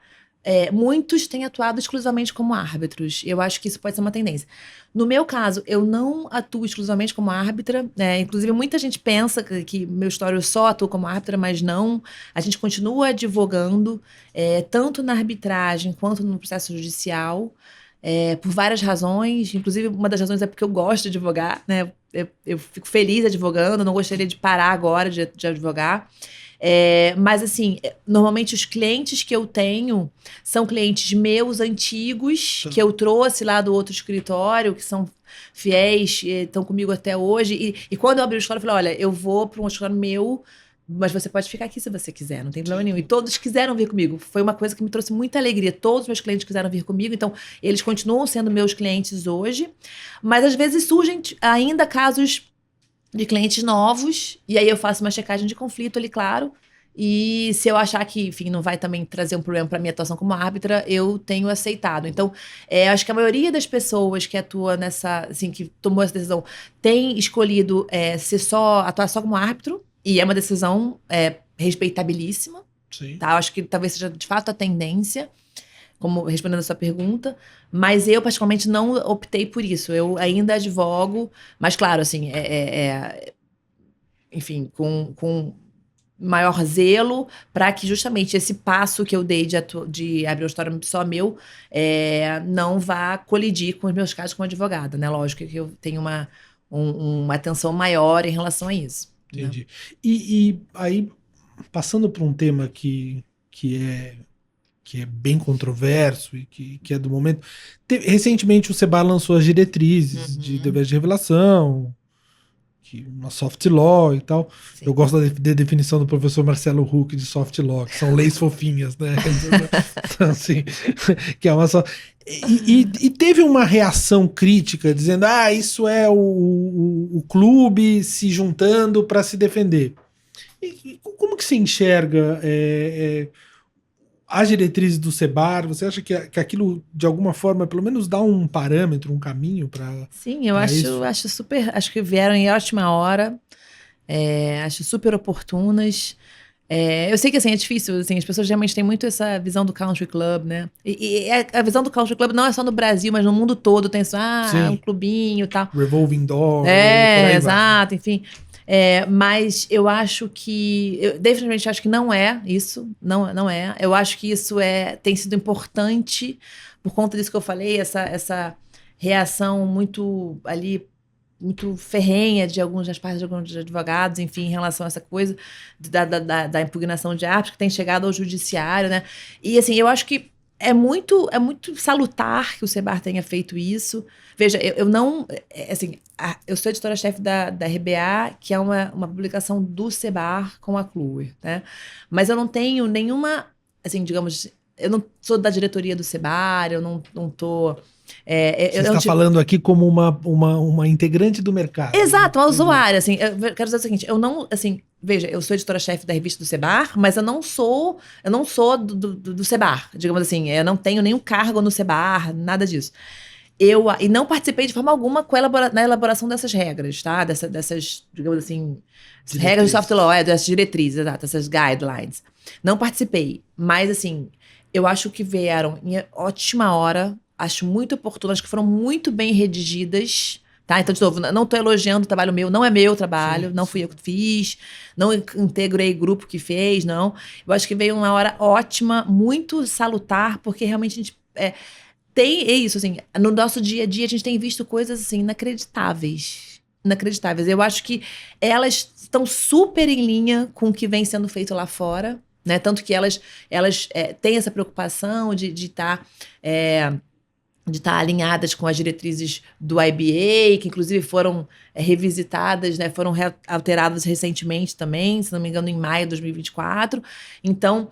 Muitos têm atuado exclusivamente como árbitros. Eu acho que isso pode ser uma tendência. No meu caso, eu não atuo exclusivamente como árbitra, né? Inclusive, muita gente pensa que meu escritório só atua como árbitra, mas não. A gente continua advogando, tanto na arbitragem quanto no processo judicial, por várias razões. Inclusive, uma das razões é porque eu gosto de advogar, né? Eu fico feliz advogando, não gostaria de parar agora de advogar. Mas, assim, normalmente os clientes que eu tenho são clientes meus antigos, que eu trouxe lá do outro escritório, que são fiéis, estão comigo até hoje. E quando eu abri o escritório, eu falei: olha, eu vou para um escritório meu, mas você pode ficar aqui se você quiser, não tem problema nenhum. E todos quiseram vir comigo. Foi uma coisa que me trouxe muita alegria. Todos os meus clientes quiseram vir comigo, então eles continuam sendo meus clientes hoje. Mas às vezes surgem ainda casos de clientes novos, e aí eu faço uma checagem de conflito ali, claro. E se eu achar que, enfim, não vai também trazer um problema para minha atuação como árbitra, eu tenho aceitado. Então, acho que a maioria das pessoas que atua assim, que tomou essa decisão, tem escolhido atuar só como árbitro, e é uma decisão respeitabilíssima. Sim. Tá? Acho que talvez seja de fato a tendência, como respondendo a sua pergunta, mas eu particularmente não optei por isso. Eu ainda advogo, mas claro, assim, enfim, com maior zelo, para que justamente esse passo que eu dei de abrir o escritório só meu não vá colidir com os meus casos como advogada, né? Lógico que eu tenho uma atenção maior em relação a isso. Entendi. Né? E aí, passando para um tema que é que é bem controverso e que é do momento. Recentemente o Sebar lançou as diretrizes de dever de revelação, uma soft law e tal. Sim. Eu gosto da definição do professor Marcelo Huck de soft law, que são leis fofinhas, né? Então, assim, que é uma só. E teve uma reação crítica dizendo: isso é o clube se juntando para se defender. E como que você enxerga as diretrizes do Sebar? Você acha que aquilo, de alguma forma, pelo menos dá um parâmetro, um caminho para Sim, eu isso? acho super. Acho que vieram em ótima hora. Acho super oportunas. Eu sei que assim, é difícil, assim, as pessoas geralmente têm muito essa visão do country club, né? E a visão do country club não é só no Brasil, mas no mundo todo tem isso, é um clubinho e tal. Revolving door, e por aí Exato, vai. enfim. Mas eu acho que. Eu definitivamente acho que não é isso. Não é. Eu acho que isso tem sido importante por conta disso que eu falei, essa reação muito ali muito ferrenha de algumas das partes de alguns advogados, enfim, em relação a essa coisa da impugnação de árbitros que tem chegado ao judiciário, né? E assim, eu acho que é muito salutar que o Sebar tenha feito isso. Veja, eu não, assim, eu sou editora-chefe da RBA, que é uma publicação do Sebar com a Kluwer, né? Mas eu não tenho nenhuma, assim, digamos, eu não sou da diretoria do Sebar, eu não tô Você está falando aqui como uma integrante do mercado. Exato, uma Entendi. usuária, assim, eu quero dizer o seguinte, eu não, assim, veja, eu sou editora-chefe da revista do Sebar, mas eu não sou do Sebar, digamos assim, eu não tenho nenhum cargo no Sebar, nada disso. E não participei de forma alguma na elaboração dessas regras, tá? Dessas, digamos assim, regras do soft law, dessas diretrizes, exato, essas guidelines. Não participei, mas assim, eu acho que vieram em ótima hora, acho muito oportuno, acho que foram muito bem redigidas, tá? Então, de novo, não estou elogiando o trabalho meu, não é meu trabalho, Sim, não fui eu que fiz, não integrei grupo que fez, não. Eu acho que veio uma hora ótima, muito salutar, porque realmente a gente é isso, assim, no nosso dia a dia a gente tem visto coisas, assim, inacreditáveis. Inacreditáveis. Eu acho que elas estão super em linha com o que vem sendo feito lá fora, né? Tanto que elas têm essa preocupação de estar alinhadas com as diretrizes do IBA, que inclusive foram revisitadas, né, foram alteradas recentemente também, se não me engano, em maio de 2024. Então,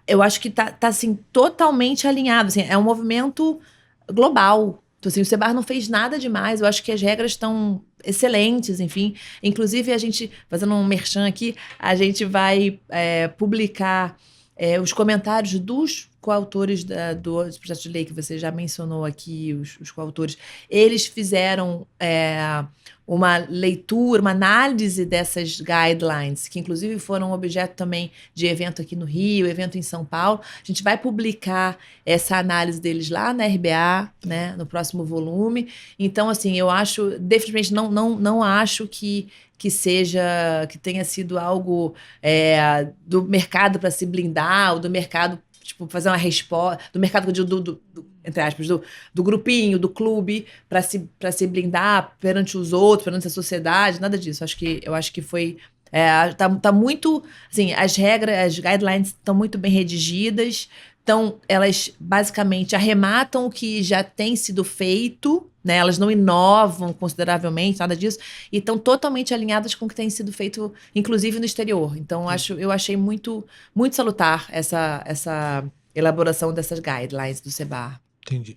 eu acho que tá assim, totalmente alinhado. Assim, é um movimento global. Então, assim, o Sebar não fez nada demais. Eu acho que as regras estão excelentes, enfim. Inclusive, a gente, fazendo um merchan aqui, a gente vai publicar os comentários dos coautores do projeto de lei que você já mencionou aqui, os coautores, eles fizeram uma leitura, uma análise dessas guidelines, que inclusive foram objeto também de evento aqui no Rio, evento em São Paulo. A gente vai publicar essa análise deles lá na RBA, né, no próximo volume. Então, assim, eu acho, definitivamente não acho que tenha sido algo do mercado para se blindar, ou do mercado, tipo, fazer uma resposta, do mercado entre aspas, do grupinho, do clube, para se blindar perante os outros, perante a sociedade, nada disso. Eu acho que foi. Tá muito. Assim, as regras, as guidelines estão muito bem redigidas. Então, elas basicamente arrematam o que já tem sido feito, né? Elas não inovam consideravelmente, nada disso, e estão totalmente alinhadas com o que tem sido feito, inclusive no exterior. Então, eu achei muito, muito salutar essa elaboração dessas guidelines do Sebar. Entendi.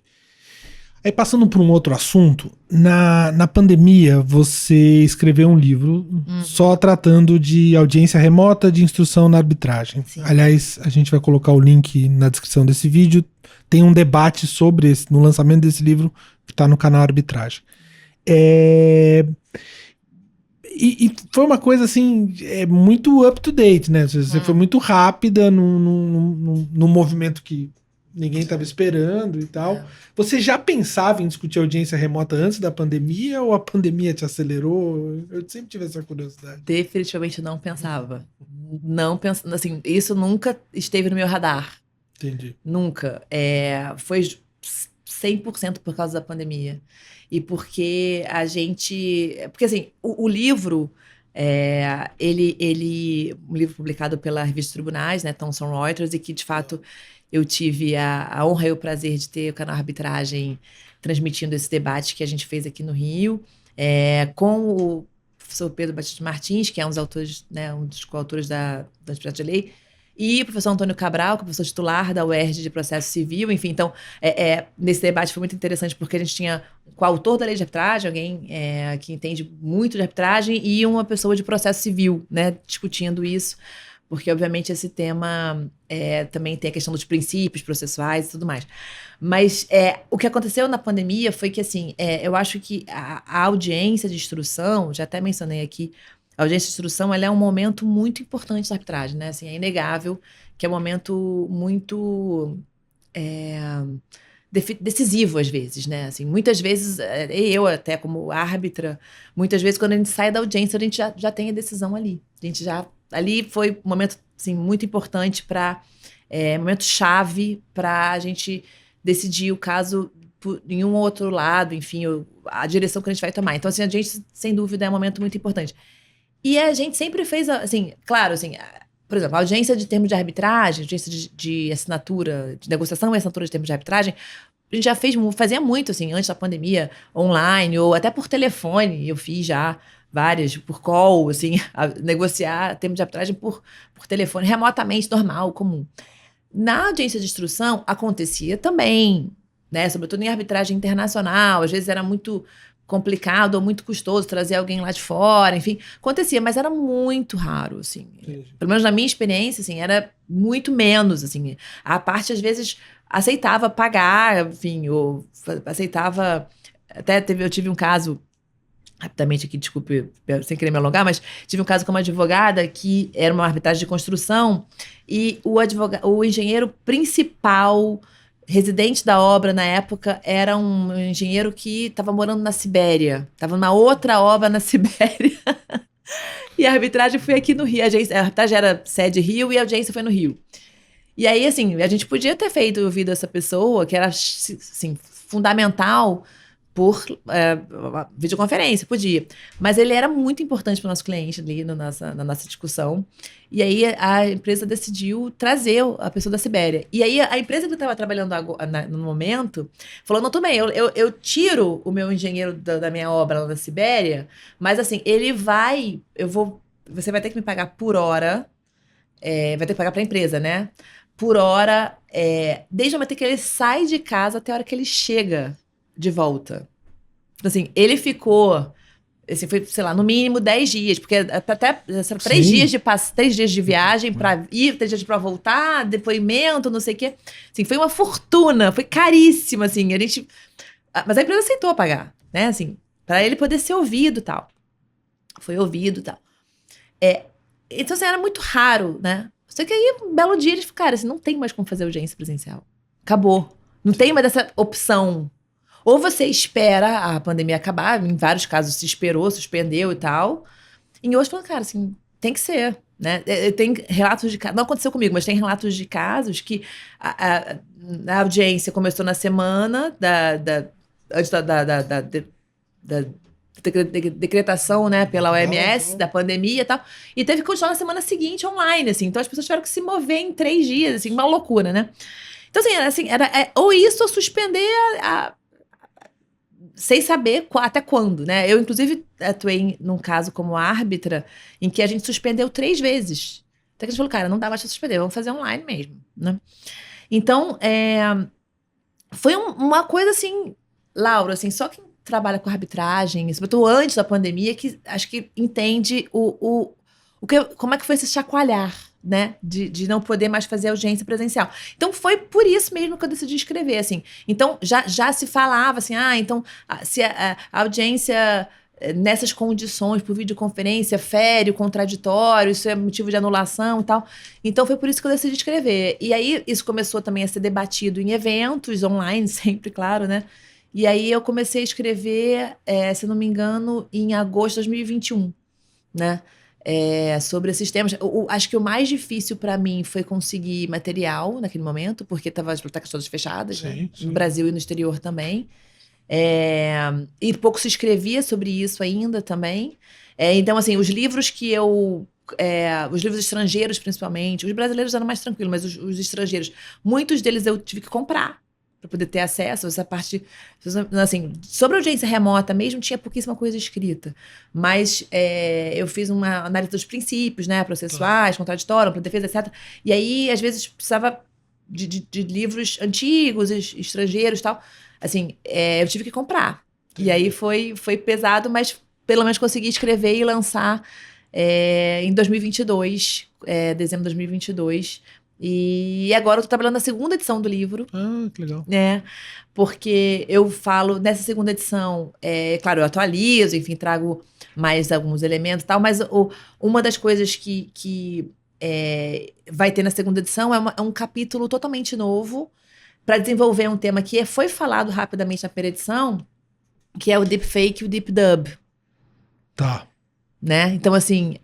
Aí, passando por um outro assunto, na pandemia você escreveu um livro só tratando de audiência remota de instrução na arbitragem. Sim. Aliás, a gente vai colocar o link na descrição desse vídeo. Tem um debate sobre no lançamento desse livro que está no canal Arbitragem. E foi uma coisa assim, muito up to date, né? Você foi muito rápida num movimento que ninguém estava esperando e tal. Você já pensava em discutir audiência remota antes da pandemia ou a pandemia te acelerou? Eu sempre tive essa curiosidade. Definitivamente não pensava. Não pensando, assim, isso nunca esteve no meu radar. Entendi. Nunca. Foi 100% por causa da pandemia. E porque a gente... Porque, assim, o livro, Um livro publicado pela revista Tribunais, né, Thomson Reuters, e que, de fato, eu tive a honra e o prazer de ter o canal Arbitragem transmitindo esse debate que a gente fez aqui no Rio, com o professor Pedro Batista Martins, que é um dos autores, né, um dos coautores da Anteprojeto de Lei, e o professor Antônio Cabral, que é o professor titular da UERJ de Processo Civil. Enfim, então, nesse debate foi muito interessante, porque a gente tinha o coautor da lei de arbitragem, alguém que entende muito de arbitragem, e uma pessoa de processo civil, né, discutindo isso, porque, obviamente, esse tema também tem a questão dos princípios processuais e tudo mais. Mas o que aconteceu na pandemia foi que, assim, eu acho que a audiência de instrução, já até mencionei aqui, a audiência de instrução, ela é um momento muito importante da arbitragem, né? Assim, é inegável que é um momento muito decisivo, às vezes, né? Assim, muitas vezes, eu até como árbitra, muitas vezes quando a gente sai da audiência, a gente já tem a decisão ali. A gente ali foi um momento, assim, muito importante momento chave para a gente decidir o caso em um ou outro lado, enfim, a direção que a gente vai tomar. Então, assim, a gente, sem dúvida, é um momento muito importante. E a gente sempre fez, assim, claro, assim, por exemplo, a audiência de termos de arbitragem, audiência de assinatura, de negociação e assinatura de termos de arbitragem, a gente já fazia muito, assim, antes da pandemia, online ou até por telefone. Eu fiz já várias, por call, assim, negociar termos de arbitragem por telefone, remotamente, normal, comum. Na audiência de instrução, acontecia também, né? Sobretudo em arbitragem internacional, às vezes era muito complicado ou muito custoso trazer alguém lá de fora, enfim, acontecia, mas era muito raro, assim. Sim. Pelo menos na minha experiência, assim, era muito menos, assim. A parte, às vezes, aceitava pagar, enfim, ou aceitava... eu tive um caso, rapidamente aqui, desculpe, sem querer me alongar, mas tive um caso com uma advogada que era uma arbitragem de construção e o engenheiro principal... residente da obra na época era um engenheiro que estava morando na Sibéria. Estava numa outra obra na Sibéria. E a arbitragem foi aqui no Rio. A arbitragem era sede Rio e a audiência foi no Rio. E aí, assim, a gente podia ter ouvido essa pessoa, que era, assim, fundamental por videoconferência, podia. Mas ele era muito importante para o nosso cliente ali na nossa discussão. E aí a empresa decidiu trazer a pessoa da Sibéria. E aí a empresa que estava trabalhando no momento falou, não, tudo bem, eu tiro o meu engenheiro da minha obra lá na Sibéria, mas assim, você vai ter que me pagar por hora, vai ter que pagar para a empresa, né? Por hora, desde o momento que ele sai de casa até a hora que ele chega de volta. Então, assim, ele ficou, assim, foi, sei lá, no mínimo 10 dias, porque até 3 dias de viagem para ir, 3 dias para voltar, depoimento, não sei o quê. Assim, foi uma fortuna, foi caríssima, assim, mas a empresa aceitou pagar, né, assim, para ele poder ser ouvido e tal. Foi ouvido e tal. Então, assim, era muito raro, né? Só que aí, um belo dia, eles ficaram, cara, assim, não tem mais como fazer audiência presencial. Acabou. Não tem mais essa opção. Ou você espera a pandemia acabar, em vários casos se esperou, suspendeu e tal. Em outros, falando, cara, assim, tem que ser, né? Tem relatos de casos, não aconteceu comigo, mas tem relatos de casos que a audiência começou na semana antes da decretação, né, pela OMS, da pandemia e tal, e teve que continuar na semana seguinte online, assim. Então as pessoas tiveram que se mover em 3 dias, assim, uma loucura, né? Então, assim, era ou isso ou suspender sem saber até quando, né? Eu, inclusive, atuei num caso como árbitra em que a gente suspendeu 3 vezes. Até que a gente falou, cara, não dá mais pra suspender, vamos fazer online mesmo, né? Então, foi uma coisa assim, Laura, assim, só quem trabalha com arbitragem, sobretudo antes da pandemia, que acho que entende como é que foi esse chacoalhar, né? De não poder mais fazer audiência presencial. Então, foi por isso mesmo que eu decidi escrever, assim. Então, já se falava, assim, então, se a audiência nessas condições, por videoconferência, fere o contraditório, isso é motivo de anulação e tal. Então, foi por isso que eu decidi escrever. E aí, isso começou também a ser debatido em eventos online, sempre, claro, né? E aí, eu comecei a escrever, se não me engano, em agosto de 2021, né? Sobre esses temas. Acho que o mais difícil para mim foi conseguir material naquele momento, porque as bibliotecas todas fechadas, Sim, né? sim. No Brasil e no exterior também. E pouco se escrevia sobre isso ainda também. Então, assim, os livros que os livros estrangeiros, principalmente, os brasileiros eram mais tranquilos, mas os estrangeiros, muitos deles eu tive que comprar para poder ter acesso a essa parte. Assim, sobre a audiência remota mesmo, tinha pouquíssima coisa escrita. Mas eu fiz uma análise dos princípios, né, processuais, contraditório, ampla defesa, etc. E aí, às vezes, precisava de livros antigos, estrangeiros e tal. Assim, eu tive que comprar. E aí foi pesado, mas pelo menos consegui escrever e lançar em 2022, dezembro de 2022. E agora eu tô trabalhando na segunda edição do livro. Ah, que legal. Né? Porque eu falo, nessa segunda edição, claro, eu atualizo, enfim, trago mais alguns elementos e tal, mas uma das coisas que vai ter na segunda edição é um capítulo totalmente novo para desenvolver um tema que foi falado rapidamente na primeira edição, que é o deepfake e o deep dub. Tá. Né? Então, assim,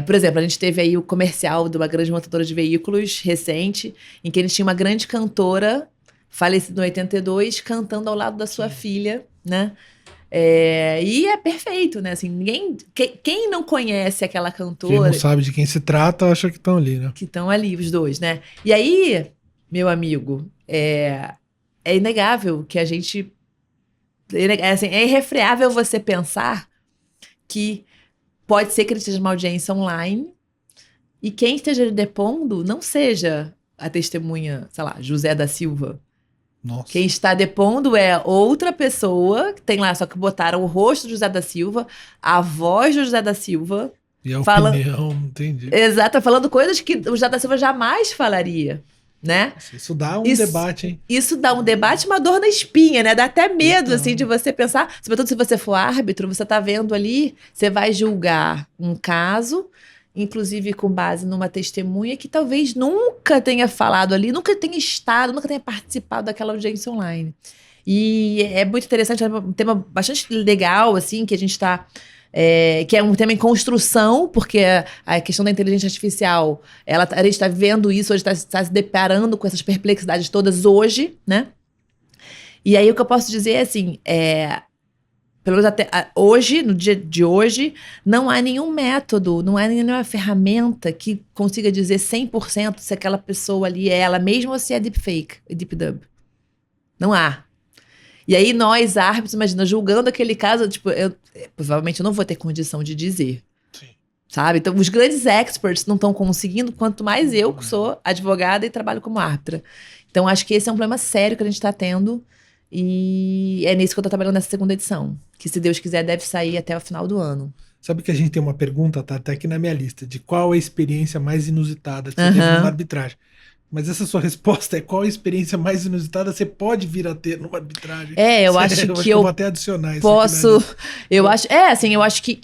por exemplo, a gente teve aí o comercial de uma grande montadora de veículos recente, em que eles tinham uma grande cantora, falecida em 82, cantando ao lado da sua filha, né? E é perfeito, né? Assim, quem não conhece aquela cantora... Quem não sabe de quem se trata, acha que estão ali, né? Que estão ali, os dois, né? E aí, meu amigo, é inegável que a gente... é irrefreável você pensar que pode ser que ele esteja uma audiência online e quem esteja depondo não seja a testemunha, sei lá, José da Silva. Nossa. Quem está depondo é outra pessoa, que tem lá, só que botaram o rosto do José da Silva, a voz do José da Silva. E a opinião, entendi. Exato, falando coisas que o José da Silva jamais falaria, né? Isso dá um debate, hein? Isso dá um debate, uma dor na espinha, né? Dá até medo, assim, de você pensar. Sobretudo se você for árbitro, você tá vendo ali, você vai julgar um caso, inclusive com base numa testemunha que talvez nunca tenha falado ali, nunca tenha estado, nunca tenha participado daquela audiência online. E é muito interessante, é um tema bastante legal, assim, que a gente está... que é um tema em construção, porque a questão da inteligência artificial, a gente está vendo isso, hoje está se deparando com essas perplexidades todas hoje, né? E aí o que eu posso dizer é assim, pelo menos até hoje, no dia de hoje, não há nenhum método, não há nenhuma ferramenta que consiga dizer 100% se aquela pessoa ali é ela mesma ou se é deepfake, deep dub. Não há. E aí nós, árbitros, imagina, julgando aquele caso, tipo, provavelmente eu não vou ter condição de dizer. Sim. Sabe? Então, os grandes experts não estão conseguindo, quanto mais eu, que sou advogada e trabalho como árbitra. Então, acho que esse é um problema sério que a gente está tendo. E é nisso que eu estou trabalhando nessa segunda edição. Que, se Deus quiser, deve sair até o final do ano. Sabe que a gente tem uma pergunta, tá até aqui na minha lista, de qual é a experiência mais inusitada que você teve numa arbitragem. Mas essa sua resposta é qual a experiência mais inusitada você pode vir a ter numa arbitragem? Eu acho que eu vou até adicionar isso posso. Aqui eu acho que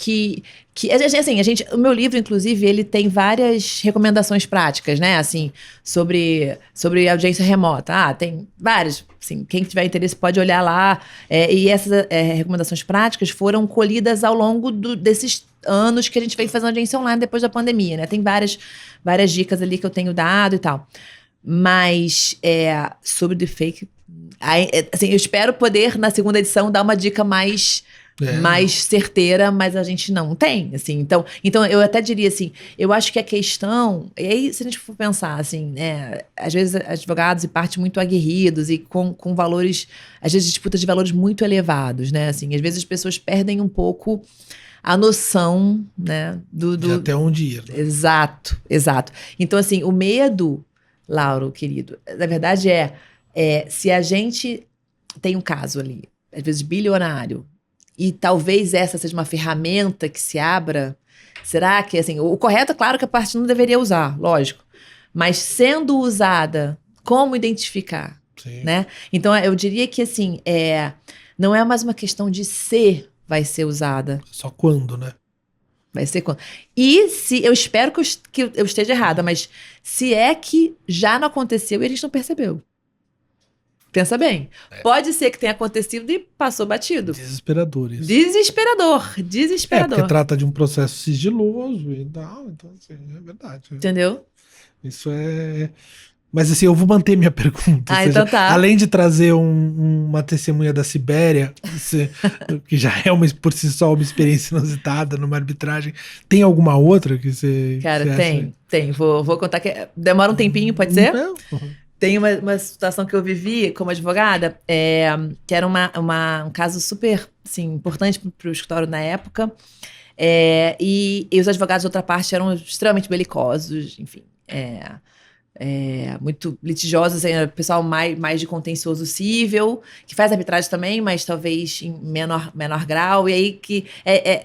assim, o meu livro, inclusive, ele tem várias recomendações práticas, né? Assim, sobre audiência remota. Tem várias. Assim, quem tiver interesse pode olhar lá. E essas recomendações práticas foram colhidas ao longo desses anos que a gente vem fazendo audiência online depois da pandemia, né? Tem várias dicas ali que eu tenho dado e tal. Mas sobre o deepfake, assim, eu espero poder, na segunda edição, dar uma dica mais certeira, mas a gente não tem, assim. Então eu até diria assim, eu acho que a questão, e aí se a gente for pensar, assim, às vezes advogados e partes muito aguerridos e com valores, às vezes disputas de valores muito elevados, né, assim, às vezes as pessoas perdem um pouco a noção, né, de até onde ir. Né? Exato. Então, assim, o medo, Lauro, querido, na verdade se a gente tem um caso ali, às vezes bilionário, e talvez essa seja uma ferramenta que se abra, será que, assim, o correto é claro que a parte não deveria usar, lógico, mas sendo usada, como identificar, Sim. Né? Então, eu diria que, assim, não é mais uma questão de se vai ser usada. Só quando, né? Vai ser quando. E se eu espero que eu esteja errada, mas se é que já não aconteceu e a gente não percebeu. Pensa bem. Pode ser que tenha acontecido e passou batido. Desesperador isso. Desesperador. Porque trata de um processo sigiloso e tal, então assim, é verdade. Entendeu? Isso é Mas assim, eu vou manter minha pergunta. Ah, então tá. Além de trazer uma testemunha da Sibéria, que já é por si só uma experiência inusitada numa arbitragem, tem alguma outra que você... Cara, que você acha? tem. Vou contar que demora um tempinho, pode ser? Não. Tem uma situação que eu vivi como advogada, que era um caso super, assim, importante para o escritório na época. E os advogados da outra parte eram extremamente belicosos, enfim, muito litigiosos, pessoal mais de contencioso cível, que faz arbitragem também, mas talvez em menor grau. E aí que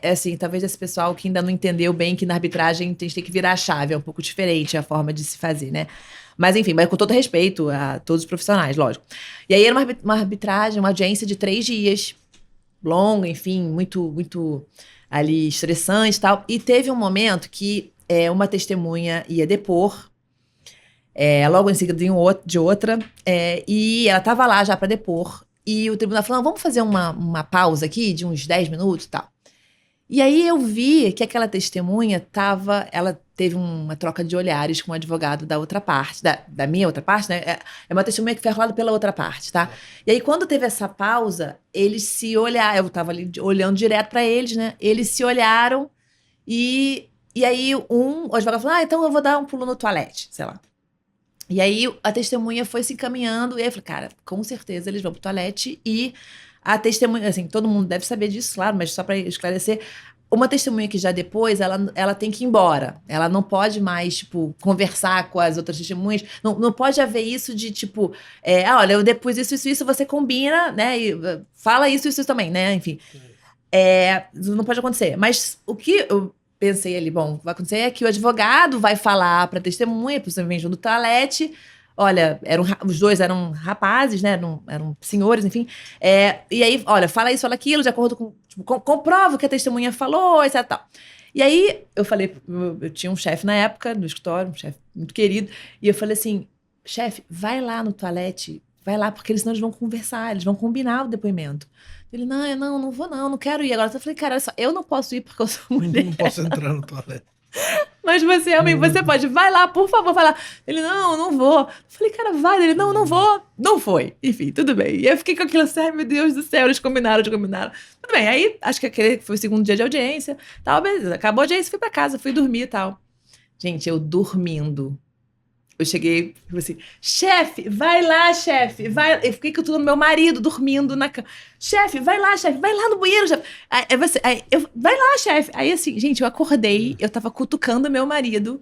assim, talvez esse pessoal que ainda não entendeu bem que na arbitragem a gente tem que virar a chave, é um pouco diferente a forma de se fazer, né? Mas enfim, mas com todo respeito a todos os profissionais, lógico. E aí era uma arbitragem, uma audiência de 3 dias, longa, enfim, muito ali estressante e tal. E teve um momento que uma testemunha ia depor, logo em seguida de outra, e ela estava lá já para depor, e o tribunal falou, vamos fazer uma pausa aqui de uns 10 minutos e tal. E aí eu vi que aquela testemunha ela teve uma troca de olhares com o advogado da outra parte, da minha outra parte, né? É uma testemunha que foi falada pela outra parte, tá? E aí quando teve essa pausa, eles se olharam, eu tava ali olhando direto para eles, né? Eles se olharam e aí o advogado falou, então eu vou dar um pulo no toalete, sei lá. E aí a testemunha foi se encaminhando, e aí eu falei, cara, com certeza eles vão pro toalete, e a testemunha, assim, todo mundo deve saber disso, claro, mas só para esclarecer, uma testemunha que já depois, ela tem que ir embora. Ela não pode mais, tipo, conversar com as outras testemunhas. Não pode haver isso de, tipo, olha, eu depus isso, você combina, né? E fala isso também, né? Enfim. Não pode acontecer. Mas o que eu pensei ali, bom, o que vai acontecer é que o advogado vai falar para a testemunha, possivelmente no toalete. Olha, os dois eram rapazes, né? Eram senhores, enfim. E aí, olha, fala isso, fala aquilo, de acordo com... Tipo, comprova o que a testemunha falou, etc. Tal. E aí, eu falei... Eu tinha um chefe na época, no escritório, um chefe muito querido. E eu falei assim, chefe, vai lá no toalete. Vai lá, porque senão eles vão conversar, eles vão combinar o depoimento. Ele, não vou não quero ir. Agora eu falei, cara, olha só, eu não posso ir porque eu sou mulher. Não posso entrar no toalete. Mas você, homem, você pode. Vai lá, por favor, vai lá. Ele, não vou. Eu falei, cara, vai. Ele, não vou. Não foi. Enfim, tudo bem. E eu fiquei com aquilo assim, ai, meu Deus do céu, eles combinaram. Tudo bem. Aí, acho que aquele foi o segundo dia de audiência. Tal, beleza. Acabou a audiência, fui pra casa, fui dormir e tal. Gente, eu dormindo. Eu cheguei, falei assim, chefe, vai lá, chefe, vai. Eu fiquei com tudo no meu marido, dormindo na cama. Chefe, vai lá no banheiro, chefe. Vai lá, chefe. Aí, assim, gente, eu acordei, eu tava cutucando meu marido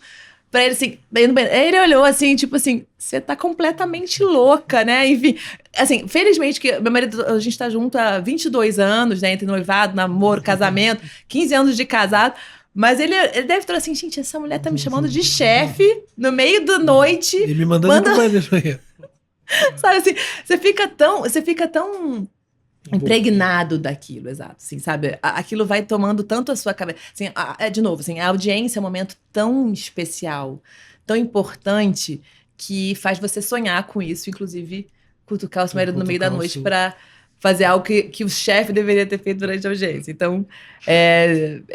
pra ele, assim, ir no banheiro. Aí ele olhou, assim, tipo assim, você tá completamente louca, né? Enfim, assim, felizmente que meu marido, a gente tá junto há 22 anos, né? Entre noivado, namoro, casamento, 15 anos de casado. Mas ele deve estar assim, gente, essa mulher tá me chamando de chefe no meio da noite. E me mandando ir pro banheiro. Sabe assim, você fica tão impregnado daquilo, exato, assim, sabe? Aquilo vai tomando tanto a sua cabeça. Assim, de novo, assim, a audiência é um momento tão especial, tão importante, que faz você sonhar com isso, inclusive cutucar o seu marido no meio da noite para fazer algo que o chefe deveria ter feito durante a audiência. Então,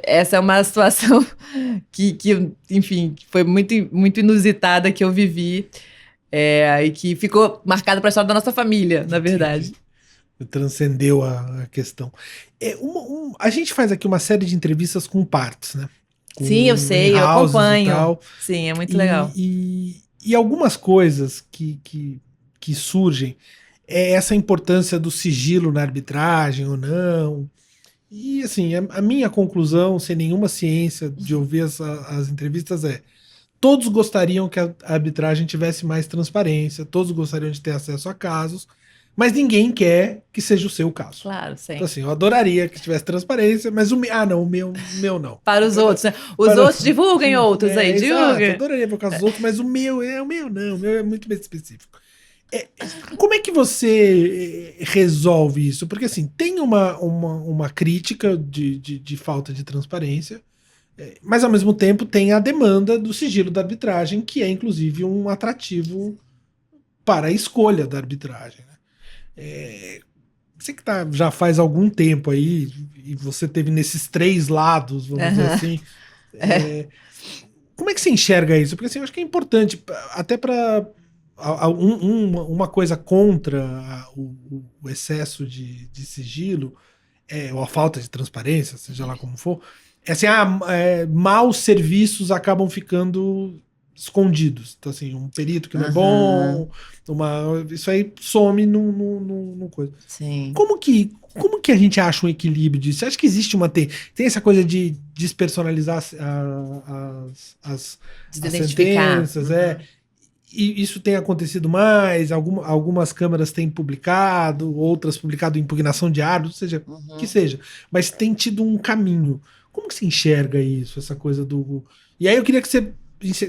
essa é uma situação que enfim, foi muito, muito inusitada que eu vivi, e que ficou marcada para a história da nossa família, na verdade. Transcendeu a questão. A gente faz aqui uma série de entrevistas com partes, né? Sim, eu sei, eu acompanho. Sim, é muito legal. E algumas coisas que surgem, essa importância do sigilo na arbitragem ou não. E assim, a minha conclusão, sem nenhuma ciência de ouvir as entrevistas, todos gostariam que a arbitragem tivesse mais transparência, todos gostariam de ter acesso a casos, mas ninguém quer que seja o seu caso. Claro, sim. Então assim, eu adoraria que tivesse transparência, mas o meu não. Para os outros, né? Os outros divulguem outros aí, divulguem. Eu adoraria ver o caso dos outros, mas o meu não, o meu é muito bem específico. Como é que você resolve isso? Porque assim, tem uma crítica de falta de transparência, mas ao mesmo tempo tem a demanda do sigilo da arbitragem, que é inclusive um atrativo para a escolha da arbitragem. Né? Você que já faz algum tempo aí, e você teve nesses 3 lados, vamos dizer assim, como é que você enxerga isso? Porque assim, eu acho que é importante, até para uma coisa contra o excesso de sigilo, ou a falta de transparência, seja lá como for, é assim, maus serviços acabam ficando escondidos. Então, assim, um perito que não é bom, isso aí some no coisa. Sim. Como que a gente acha um equilíbrio disso? Você acha que existe tem essa coisa de despersonalizar as sentenças, E isso tem acontecido mais, algumas câmaras têm publicado, outras publicado impugnação de árbitro, seja, que seja. Mas tem tido um caminho. Como que você enxerga isso, essa coisa do... E aí eu queria que você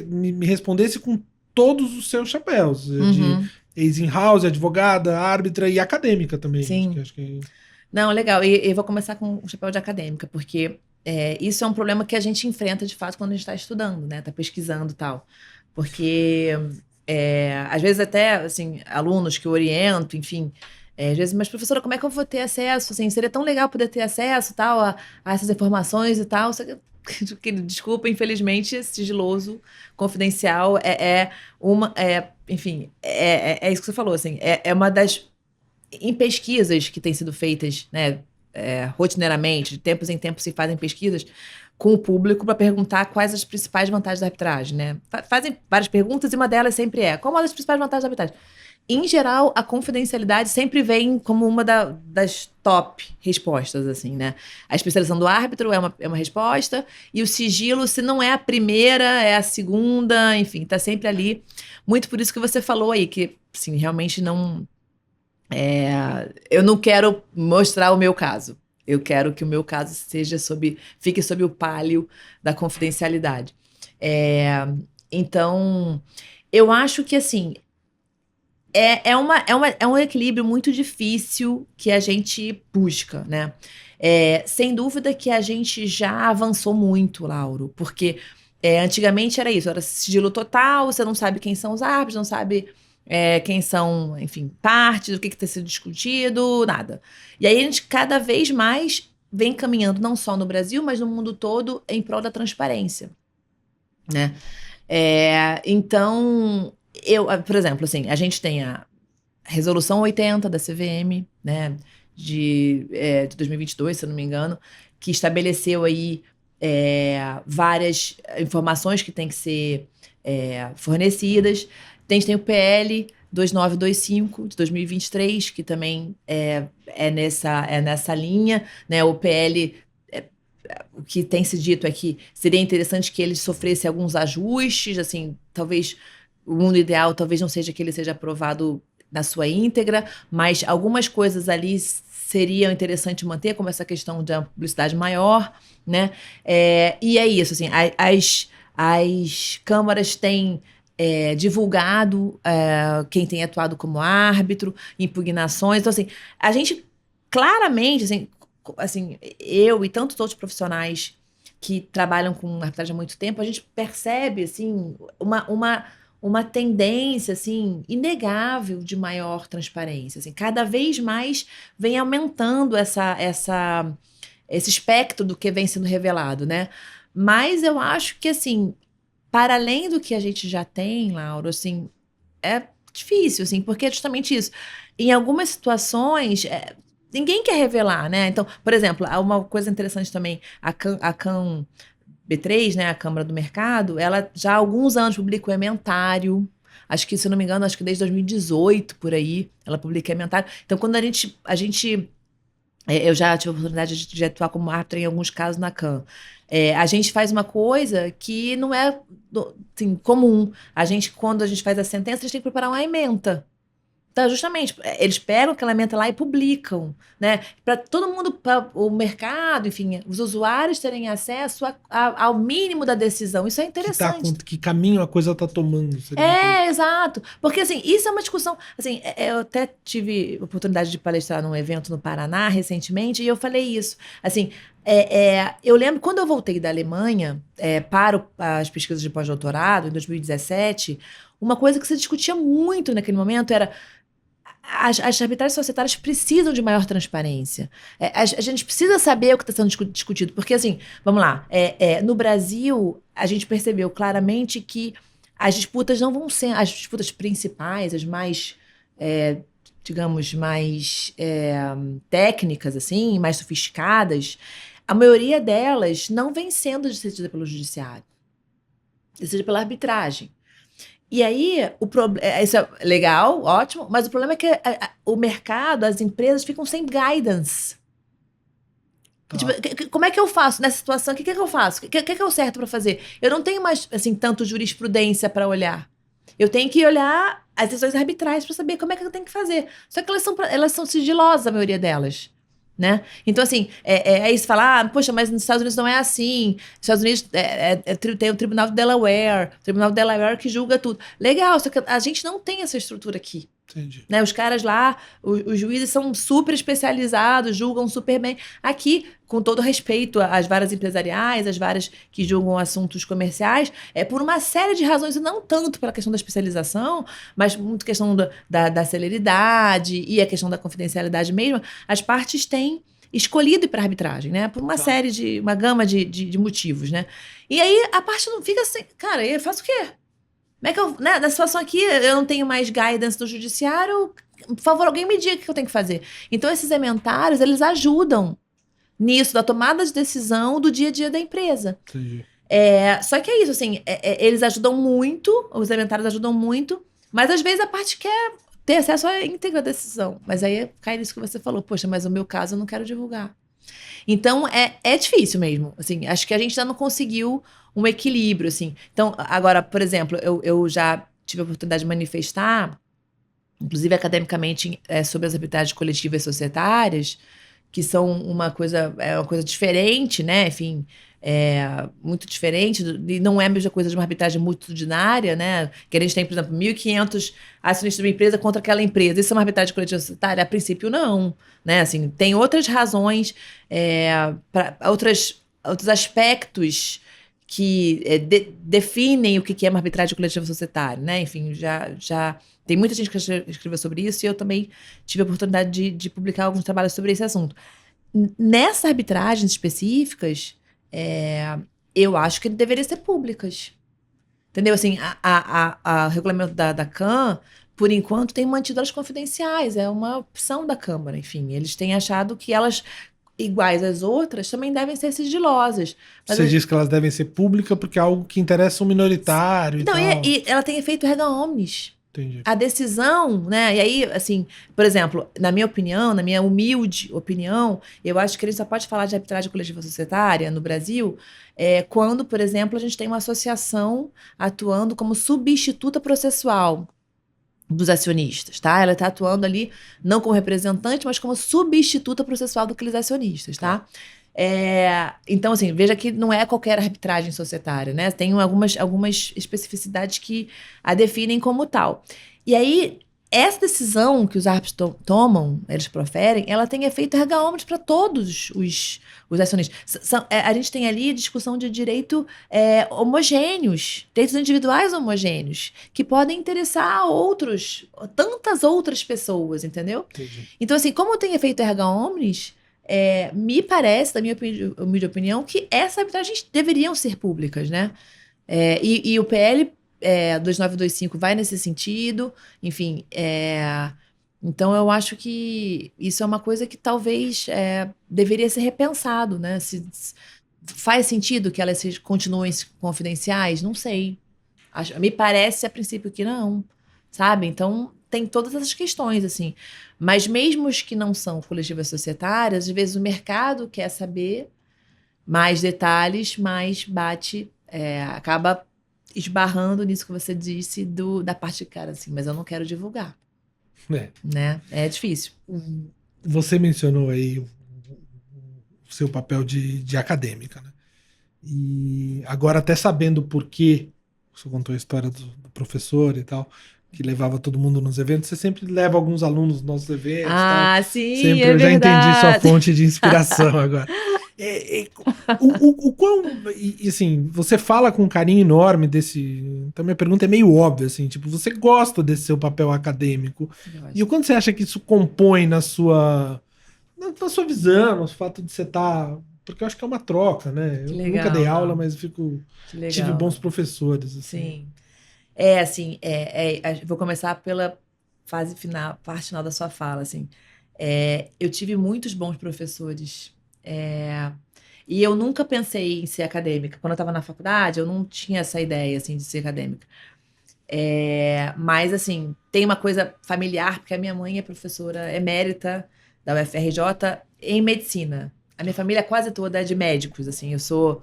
me respondesse com todos os seus chapéus, de ex-in-house, advogada, árbitra e acadêmica também. Sim. Acho que... Não, legal. E eu vou começar com o chapéu de acadêmica, porque isso é um problema que a gente enfrenta, de fato, quando a gente está estudando, né? Está pesquisando e tal. Porque... às vezes até, assim, alunos que eu oriento, enfim, às vezes, mas professora, como é que eu vou ter acesso? Assim, seria tão legal poder ter acesso tal, a essas informações e tal. Desculpa, infelizmente, sigiloso, confidencial, enfim, é isso que você falou, assim, é uma das, em pesquisas que têm sido feitas, né, rotineiramente, de tempos em tempos se fazem pesquisas com o público para perguntar quais as principais vantagens da arbitragem, né? Fazem várias perguntas e uma delas sempre qual uma das principais vantagens da arbitragem? Em geral, a confidencialidade sempre vem como uma das top respostas, assim, né? A especialização do árbitro é uma resposta, e o sigilo, se não é a primeira, é a segunda, enfim, tá sempre ali. Muito por isso que você falou aí, que, assim, realmente não... eu não quero mostrar o meu caso. Eu quero que o meu caso fique sob o pálio da confidencialidade. Então, eu acho que, assim, é um equilíbrio muito difícil que a gente busca, né? Sem dúvida que a gente já avançou muito, Lauro, porque antigamente era isso, era sigilo total, você não sabe quem são os árbitros, não sabe... quem são, enfim, partes, o que está sendo discutido, nada. E aí a gente cada vez mais vem caminhando, não só no Brasil, mas no mundo todo, em prol da transparência, né? Então, por exemplo, assim, a gente tem a Resolução 80 da CVM, né, de 2022, se eu não me engano, que estabeleceu aí várias informações que têm que ser fornecidas. A gente tem o PL 2925 de 2023, que também é nessa linha, né? O PL, o que tem se dito é que seria interessante que ele sofresse alguns ajustes, assim, talvez o mundo ideal talvez não seja que ele seja aprovado na sua íntegra, mas algumas coisas ali seriam interessante manter, como essa questão de uma publicidade maior, né? E é isso, assim, as câmaras têm divulgado quem tem atuado como árbitro, impugnações. Então, assim, a gente claramente, assim, eu e tantos outros profissionais que trabalham com arbitragem há muito tempo, a gente percebe, assim, uma tendência, assim, inegável de maior transparência. Assim, cada vez mais vem aumentando esse espectro do que vem sendo revelado, né? Mas eu acho que, assim, para além do que a gente já tem, Lauro, assim, é difícil, assim, porque é justamente isso. Em algumas situações, ninguém quer revelar, né? Então, por exemplo, há uma coisa interessante também, a CAN B3, né, a Câmara do Mercado, ela já há alguns anos publica o ementário. Acho que, se eu não me engano, acho que desde 2018, por aí, ela publica ementário. Então, quando a gente eu já tive a oportunidade de atuar como árbitro em alguns casos na CAN. A gente faz uma coisa que não é assim, comum. Quando a gente faz a sentença, a gente tem que preparar uma ementa. Então, justamente, eles pegam aquela ementa lá e publicam, né? Para todo mundo, para o mercado, enfim, os usuários terem acesso ao mínimo da decisão. Isso é interessante. Que caminho a coisa está tomando. Exato. Porque, assim, isso é uma discussão... Assim, eu até tive a oportunidade de palestrar num evento no Paraná recentemente, e eu falei isso. Assim, eu lembro, quando eu voltei da Alemanha para as pesquisas de pós-doutorado, em 2017, uma coisa que se discutia muito naquele momento era... As arbitragens societárias precisam de maior transparência. A gente precisa saber o que está sendo discutido. Porque, assim, vamos lá, no Brasil, a gente percebeu claramente que as disputas não vão ser as disputas principais, as mais, digamos, mais técnicas, assim, mais sofisticadas. A maioria delas não vem sendo decidida pelo judiciário, decidida pela arbitragem. E aí, isso é legal, ótimo, mas o problema é que o mercado, as empresas ficam sem guidance. Tá. Tipo, como é que eu faço nessa situação? O que eu faço? O que é o certo para fazer? Eu não tenho mais, assim, tanto jurisprudência para olhar. Eu tenho que olhar as decisões arbitrais para saber como é que eu tenho que fazer. Só que elas são sigilosas, a maioria delas. Né? Então, assim, aí você fala, poxa, mas nos Estados Unidos não é assim. Nos Estados Unidos tem o Tribunal de Delaware que julga tudo. Legal, só que a gente não tem essa estrutura aqui. Entendi. Né? Os caras lá, os juízes são super especializados, julgam super bem. Aqui, com todo respeito às varas empresariais, às varas que julgam assuntos comerciais, é por uma série de razões, e não tanto pela questão da especialização, mas muito questão da celeridade e a questão da confidencialidade mesmo, as partes têm escolhido ir para a arbitragem, né? Por uma gama de motivos, né? E aí a parte não fica assim, cara, eu faço o quê? Como é que eu, né, na situação aqui, eu não tenho mais guidance do judiciário, por favor, alguém me diga o que eu tenho que fazer. Então, esses ementários, eles ajudam nisso, da tomada de decisão do dia a dia da empresa. Entendi. Só que é isso, assim, eles ajudam muito, os ementários ajudam muito, mas às vezes a parte quer ter acesso à íntegra da decisão. Mas aí cai nisso que você falou, poxa, mas o meu caso eu não quero divulgar. Então, é difícil mesmo. Assim, acho que a gente ainda não conseguiu um equilíbrio, assim. Então, agora, por exemplo, eu já tive a oportunidade de manifestar, inclusive academicamente, sobre as arbitragens coletivas e societárias, que são uma coisa diferente, né? Enfim, muito diferente, e não é a mesma coisa de uma arbitragem multitudinária, né? Que a gente tem, por exemplo, 1.500 acionistas de uma empresa contra aquela empresa. Isso é uma arbitragem coletiva societária? A princípio, não. Né? Assim, tem outras razões, outros aspectos que definem o que é uma arbitragem coletiva societária, né? Enfim, já tem muita gente que escreveu sobre isso e eu também tive a oportunidade de publicar alguns trabalhos sobre esse assunto. Nessas arbitragens específicas, eu acho que deveriam ser públicas. Entendeu? Assim, o regulamento da CAN, por enquanto, tem mantido elas confidenciais. É uma opção da Câmara. Enfim, eles têm achado que elas, iguais às outras, também devem ser sigilosas. Mas Você diz que elas devem ser públicas porque é algo que interessa um minoritário e não, tal. e ela tem efeito erga omnes. Entendi. A decisão, né? E aí, assim, por exemplo, na minha opinião, na minha humilde opinião, eu acho que a gente só pode falar de arbitragem coletiva societária no Brasil quando, por exemplo, a gente tem uma associação atuando como substituta processual dos acionistas, tá? Ela está atuando ali não como representante, mas como substituta processual daqueles acionistas, tá? Então, assim, veja que não é qualquer arbitragem societária, né? Tem algumas especificidades que a definem como tal. E aí, essa decisão que os árbitros tomam, eles proferem, ela tem efeito erga omnes para todos os acionistas. A gente tem ali discussão de direito homogêneos, direitos individuais homogêneos, que podem interessar tantas outras pessoas, entendeu? Entendi. Então, assim, como tem efeito erga omnes, me parece, da minha humilde opinião, que essas arbitragens deveriam ser públicas, né? E o PL 2925 vai nesse sentido, enfim. Então, eu acho que isso é uma coisa que talvez deveria ser repensado, né? Se faz sentido que elas continuem confidenciais? Não sei. Me parece, a princípio, que não, sabe? Então, tem todas essas questões, assim. Mas mesmo os que não são coletivas societárias, às vezes o mercado quer saber mais detalhes, mas acaba esbarrando nisso que você disse da parte de cara, assim, mas eu não quero divulgar. Né? É difícil. Você mencionou aí o seu papel de acadêmica, né? E agora, até sabendo por que você contou a história do professor e tal, que levava todo mundo nos eventos, você sempre leva alguns alunos nos nossos eventos. Tal. Sim, sempre é eu já verdade. entendi sua fonte de inspiração agora. O quão. E assim, você fala com um carinho enorme desse. Então, minha pergunta é meio óbvia, assim, tipo, você gosta desse seu papel acadêmico. E o quanto você acha que isso compõe na sua visão, no fato de você estar. Porque eu acho que é uma troca, né? Eu nunca dei aula, mas tive bons professores. Assim. Sim. Assim, vou começar pela fase final, parte final da sua fala, assim. Eu tive muitos bons professores. E eu nunca pensei em ser acadêmica. Quando eu estava na faculdade, eu não tinha essa ideia, assim, de ser acadêmica. Mas, assim, tem uma coisa familiar, porque a minha mãe é professora emérita da UFRJ em medicina. A minha família quase toda é de médicos, assim. Eu sou...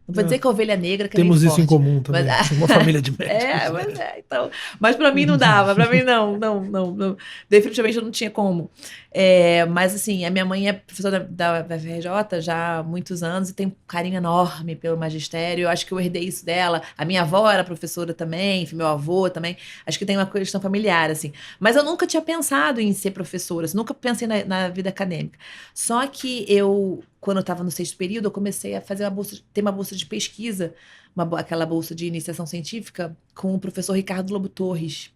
Não vou dizer que a ovelha negra que é meio Temos isso em forte. comum Mas, também. Uma família de médicos. então. Mas para mim não dava, para mim não. Definitivamente eu não tinha como. Mas assim, a minha mãe é professora da UFRJ já há muitos anos e tem um carinho enorme pelo magistério. Eu acho que eu herdei isso dela. A minha avó era professora também, enfim, meu avô também. Acho que tem uma questão familiar, assim. Mas eu nunca tinha pensado em ser professora, assim, nunca pensei na vida acadêmica. Só que quando eu estava no sexto período, eu comecei a fazer ter uma bolsa de pesquisa, aquela bolsa de iniciação científica, com o professor Ricardo Lobo Torres,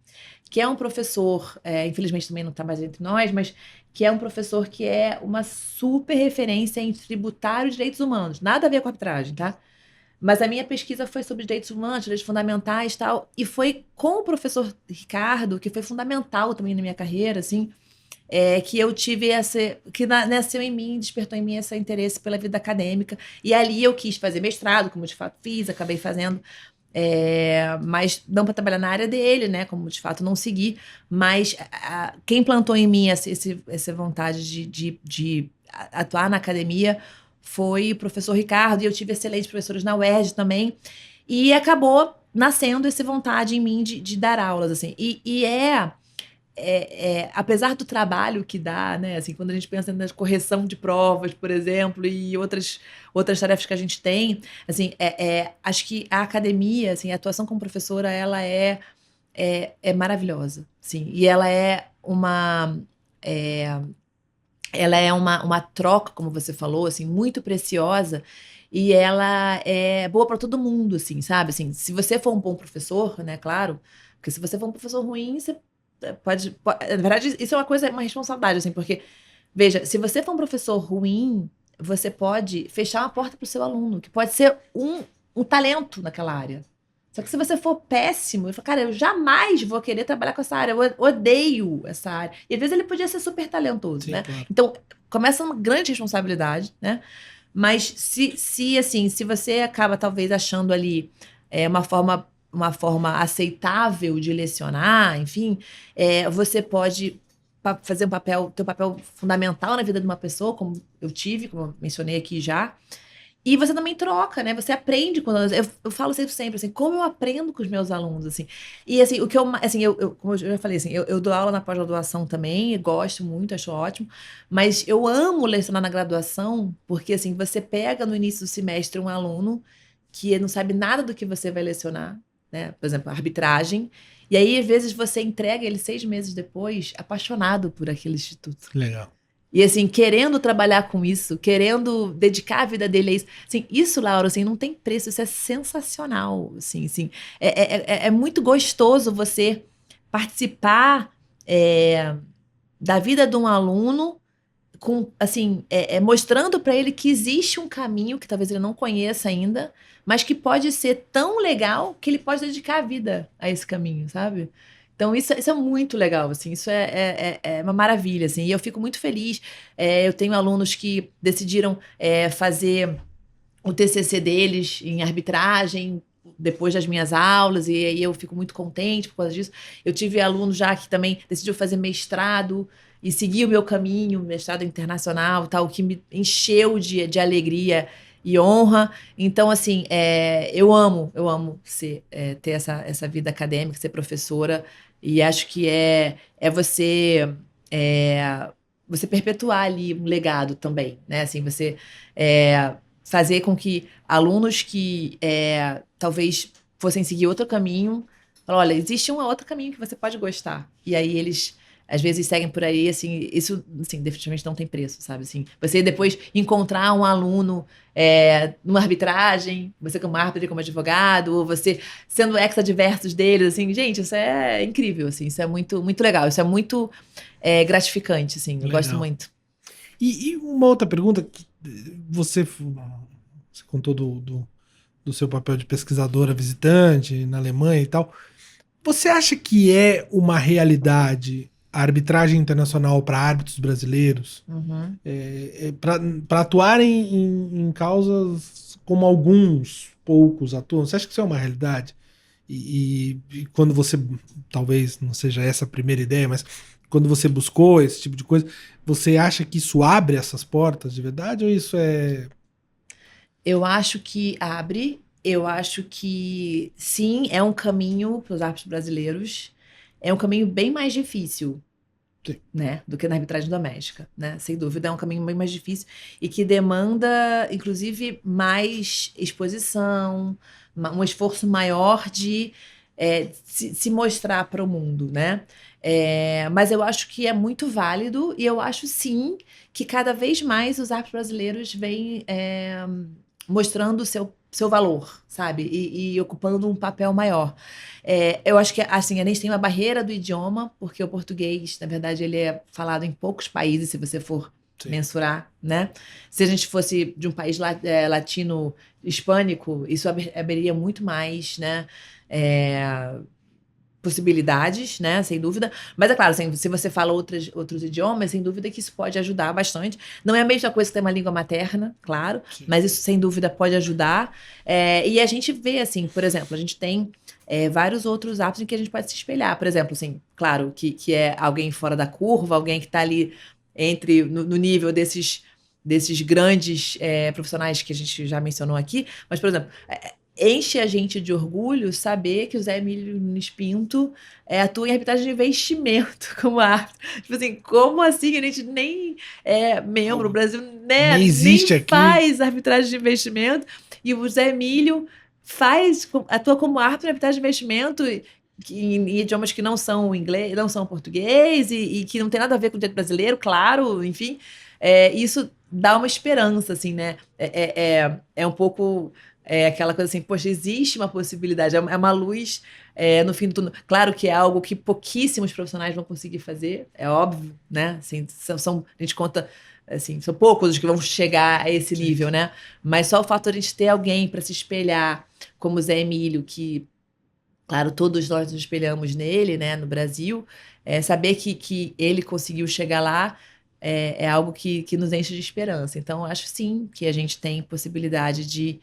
que é um professor, infelizmente também não está mais entre nós, mas que é um professor que é uma super referência em tributário e direitos humanos. Nada a ver com a arbitragem, tá? Mas a minha pesquisa foi sobre direitos humanos, direitos fundamentais e tal, e foi com o professor Ricardo, que foi fundamental também na minha carreira, assim, que eu tive nasceu em mim, despertou em mim esse interesse pela vida acadêmica. E ali eu quis fazer mestrado, como de fato fiz, acabei fazendo, mas não para trabalhar na área dele, né? Como de fato não segui. Mas quem plantou em mim essa vontade de atuar na academia foi o professor Ricardo, e eu tive excelentes professores na UERJ também. E acabou nascendo essa vontade em mim de dar aulas, assim. Apesar do trabalho que dá, né? Assim, quando a gente pensa na correção de provas, por exemplo, e outras tarefas que a gente tem, assim, acho que a academia, assim, a atuação como professora, ela é maravilhosa, sim. E é, ela é uma troca, como você falou, assim, muito preciosa. E ela é boa para todo mundo, assim, sabe? Assim, se você for um bom professor, né? Claro, porque se você for um professor ruim, você na verdade, isso é uma responsabilidade, assim, porque, veja, se você for um professor ruim, você pode fechar uma porta para o seu aluno, que pode ser um talento naquela área. Só que se você for péssimo, eu falo, cara, eu jamais vou querer trabalhar com essa área, eu odeio essa área. E às vezes ele podia ser super talentoso, Sim, né? claro. Então, começa uma grande responsabilidade, né? Mas se você acaba talvez achando ali uma forma aceitável de lecionar, enfim, você pode fazer ter um papel fundamental na vida de uma pessoa, como eu tive, como eu mencionei aqui já. E você também troca, né? Você aprende quando eu falo sempre assim, como eu aprendo com os meus alunos, assim. E assim, o que assim, como eu já falei assim, eu dou aula na pós-graduação também, e gosto muito, acho ótimo, mas eu amo lecionar na graduação, porque assim, você pega no início do semestre um aluno que não sabe nada do que você vai lecionar, né? Por exemplo, arbitragem, e aí às vezes você entrega ele 6 meses depois, apaixonado por aquele instituto. Legal. E assim, querendo trabalhar com isso, querendo dedicar a vida dele a isso. Assim, isso, Laura, assim, não tem preço, isso é sensacional. Assim. É muito gostoso você participar da vida de um aluno assim, mostrando para ele que existe um caminho que talvez ele não conheça ainda, mas que pode ser tão legal que ele pode dedicar a vida a esse caminho, sabe? Então, isso é muito legal, assim, isso é uma maravilha, assim, e eu fico muito feliz. Eu tenho alunos que decidiram fazer o TCC deles em arbitragem depois das minhas aulas, e aí eu fico muito contente por causa disso. Eu tive aluno já que também decidiu fazer mestrado e seguir o meu caminho, mestrado internacional, tal, que me encheu de alegria e honra. Então, assim, eu amo ter essa vida acadêmica, ser professora, e acho que você perpetuar ali um legado também, né? Assim, você fazer com que alunos que talvez fossem seguir outro caminho, falar, olha, existe um outro caminho que você pode gostar. E aí eles às vezes seguem por aí, assim, isso, assim, definitivamente não tem preço, sabe? Assim, você depois encontrar um aluno numa arbitragem, você como árbitro, como advogado, ou você sendo ex-adversos deles, assim, gente, isso é incrível, assim, isso é muito, muito legal, isso é muito gratificante, assim, eu gosto Legal. muito. E uma outra pergunta, que você contou do seu papel de pesquisadora visitante na Alemanha e tal. Você acha que é uma realidade a arbitragem internacional para árbitros brasileiros Uhum. para atuarem em causas como alguns poucos atuam? Você acha que isso é uma realidade? E quando você, talvez não seja essa a primeira ideia, mas quando você buscou esse tipo de coisa, você acha que isso abre essas portas de verdade ou isso é... Eu acho que abre, eu acho que sim, é um caminho para os árbitros brasileiros, é um caminho bem mais difícil, Sim. né, do que na arbitragem doméstica, né? Sem dúvida é um caminho bem mais difícil e que demanda, inclusive, mais exposição, um esforço maior de se mostrar para o mundo, né? Mas eu acho que é muito válido e eu acho sim que cada vez mais os árbitros brasileiros vêm mostrando o seu valor, sabe? E ocupando um papel maior. Eu acho que, assim, a gente tem uma barreira do idioma, porque o português, na verdade, ele é falado em poucos países, se você for Sim. mensurar, né? Se a gente fosse de um país latino hispânico, isso abriria muito mais, né? É, possibilidades, né? Sem dúvida. Mas é claro, assim, se você fala outros idiomas, sem dúvida que isso pode ajudar bastante. Não é a mesma coisa que ter uma língua materna, claro, Sim. mas isso sem dúvida pode ajudar. E a gente vê, assim, por exemplo, a gente tem vários outros atos em que a gente pode se espelhar. Por exemplo, assim, claro, que é alguém fora da curva, alguém que está ali no nível desses grandes profissionais que a gente já mencionou aqui. Mas, por exemplo, enche a gente de orgulho saber que o Zé Emílio Nunes Pinto atua em arbitragem de investimento como árbitro. Tipo assim, como assim? A gente nem é membro, o Brasil né, Nem nem existe aqui. faz arbitragem de investimento, e o Zé Emílio atua como árbitro em arbitragem de investimento em idiomas que não são inglês, não são português, e que não tem nada a ver com o direito brasileiro, claro, enfim. Isso dá uma esperança, assim, né? É um pouco aquela coisa assim, poxa, existe uma possibilidade, é uma luz no fim do túnel. Claro que é algo que pouquíssimos profissionais vão conseguir fazer, é óbvio, né? Assim, a gente conta, assim, são poucos os que vão chegar a esse Sim. nível, né? Mas só o fato de a gente ter alguém para se espelhar, como o Zé Emílio, que, claro, todos nós nos espelhamos nele, né, no Brasil, saber que ele conseguiu chegar lá algo que nos enche de esperança. Então, acho sim que a gente tem possibilidade de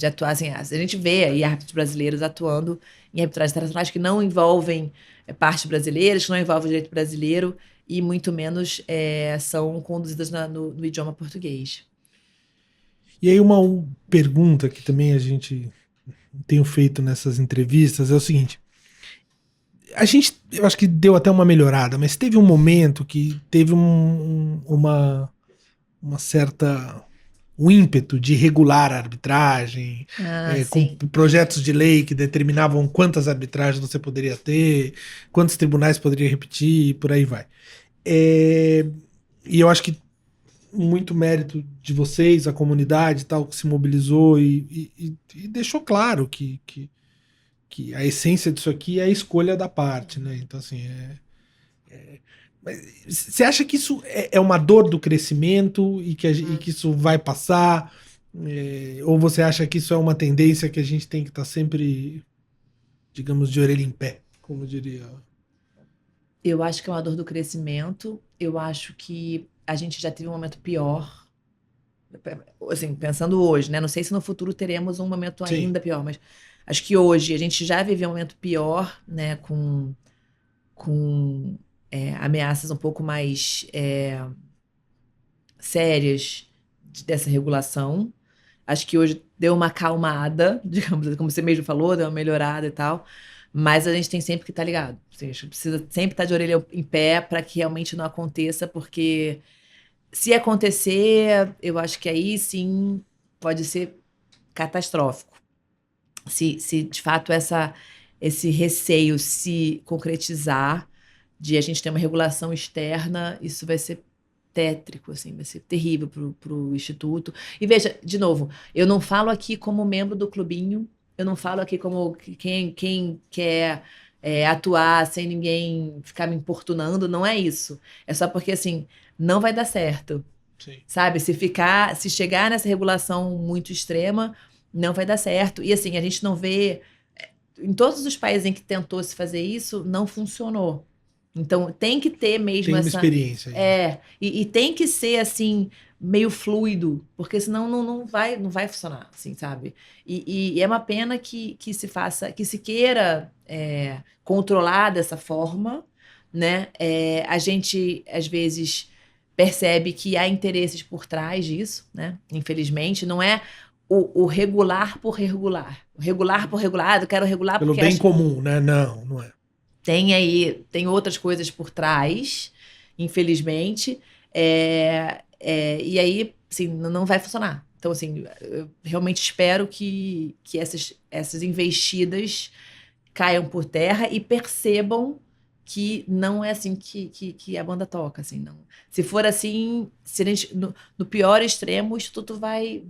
atuar. Assim, a gente vê aí árbitros brasileiros atuando em arbitragens internacionais que não envolvem partes brasileiras, que não envolvem o direito brasileiro e muito menos são conduzidas no idioma português. E aí uma pergunta que também a gente tem feito nessas entrevistas é o seguinte: a gente, eu acho que deu até uma melhorada, mas teve um momento que teve uma certa um ímpeto de regular a arbitragem, Ah, com sim. projetos de lei que determinavam quantas arbitragens você poderia ter, quantos tribunais poderia repetir, e por aí vai. E eu acho que muito mérito de vocês, a comunidade e tal, que se mobilizou e deixou claro que a essência disso aqui é a escolha da parte, né? Então, assim, mas você acha que isso é uma dor do crescimento e que isso vai passar? Ou você acha que isso é uma tendência que a gente tem que estar sempre, digamos, de orelha em pé, como diria? Eu acho que é uma dor do crescimento. Eu acho que a gente já teve um momento pior. Assim, pensando hoje, né? Não sei se no futuro teremos um momento Sim, ainda pior, mas acho que hoje a gente já viveu um momento pior, né? Com ameaças um pouco mais sérias dessa regulação. Acho que hoje deu uma acalmada, digamos, assim, como você mesmo falou, deu uma melhorada e tal. Mas a gente tem sempre que estar ligado. Assim, acho que precisa sempre estar de orelha em pé para que realmente não aconteça, porque se acontecer, eu acho que aí sim pode ser catastrófico. Se de fato esse receio se concretizar de a gente ter uma regulação externa, isso vai ser tétrico, assim, vai ser terrível para o Instituto. E veja, de novo, eu não falo aqui como membro do clubinho, eu não falo aqui como quem quer atuar sem ninguém ficar me importunando, não é isso. É só porque, assim, não vai dar certo. sim. Sabe, se chegar nessa regulação muito extrema, não vai dar certo. E assim, a gente não vê. em todos os países em que tentou se fazer isso, não funcionou. Então, tem que ter mesmo Tem uma essa... experiência aí. E tem que ser, assim, meio fluido, porque senão não vai funcionar, assim, sabe? E é uma pena que se faça, que se queira controlar dessa forma, né? A gente, às vezes, percebe que há interesses por trás disso, né? Infelizmente, não é o regular por regular. O regular por regular, eu quero regular Pelo porque bem comum, né? Não, não é. tem outras coisas por trás, infelizmente, e aí, assim, não vai funcionar. Então, assim, eu realmente espero que essas investidas caiam por terra e percebam que não é assim que a banda toca, assim, não. Se for assim, se a gente, no pior extremo, isso tudo vai,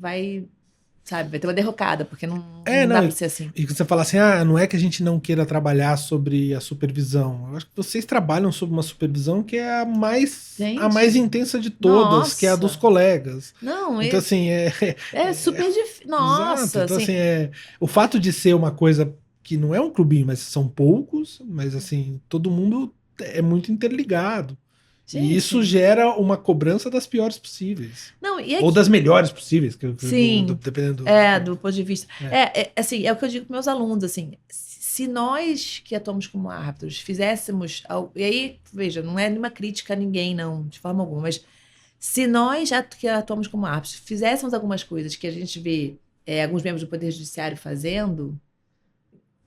sabe, vai ter uma derrocada, porque não Não, dá para ser assim. e você fala assim, não é que a gente não queira trabalhar sobre a supervisão. Eu acho que vocês trabalham sobre uma supervisão que é a mais Gente, intensa de todas, que é a dos nossa. colegas. Não, Então, assim, é super difícil. exato. Nossa, Então, assim, assim, o fato de ser uma coisa que não é um clubinho, mas são poucos, mas, assim, todo mundo é muito interligado. E isso gente. gera uma cobrança das piores possíveis. Não, e Ou aqui. das melhores possíveis, Sim, dependendo do ponto de vista. É. Assim, é o que eu digo para meus alunos, assim, se nós que atuamos como árbitros fizéssemos. E aí, veja, não é nenhuma crítica a ninguém, não, de forma alguma, mas se nós que atuamos como árbitros fizéssemos algumas coisas que a gente vê alguns membros do Poder Judiciário fazendo,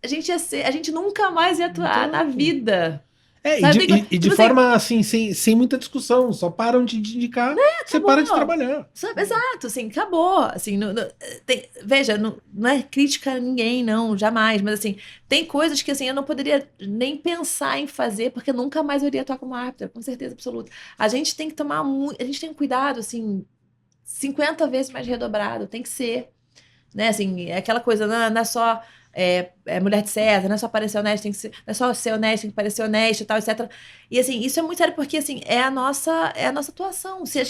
a gente nunca mais ia atuar na Então, vida. E de, Sabe? e de Tipo assim, forma assim, sem muita discussão, só param de indicar, você para de acabou. trabalhar. Sabe, exato, assim, acabou. Assim, veja, não é crítica a ninguém, não, jamais. Mas assim, tem coisas que assim, eu não poderia nem pensar em fazer, porque nunca mais eu iria atuar como árbitra, com certeza absoluta. A gente tem que tomar muito, a gente tem um cuidado, assim, 50 vezes mais redobrado, tem que ser. Né? Assim, é aquela coisa, não é só mulher de certa, não é só parecer honesto, tem que ser, não é só ser honesto, tem que parecer honesto e tal, etc. E assim, isso é muito sério porque assim, é a nossa atuação. Se a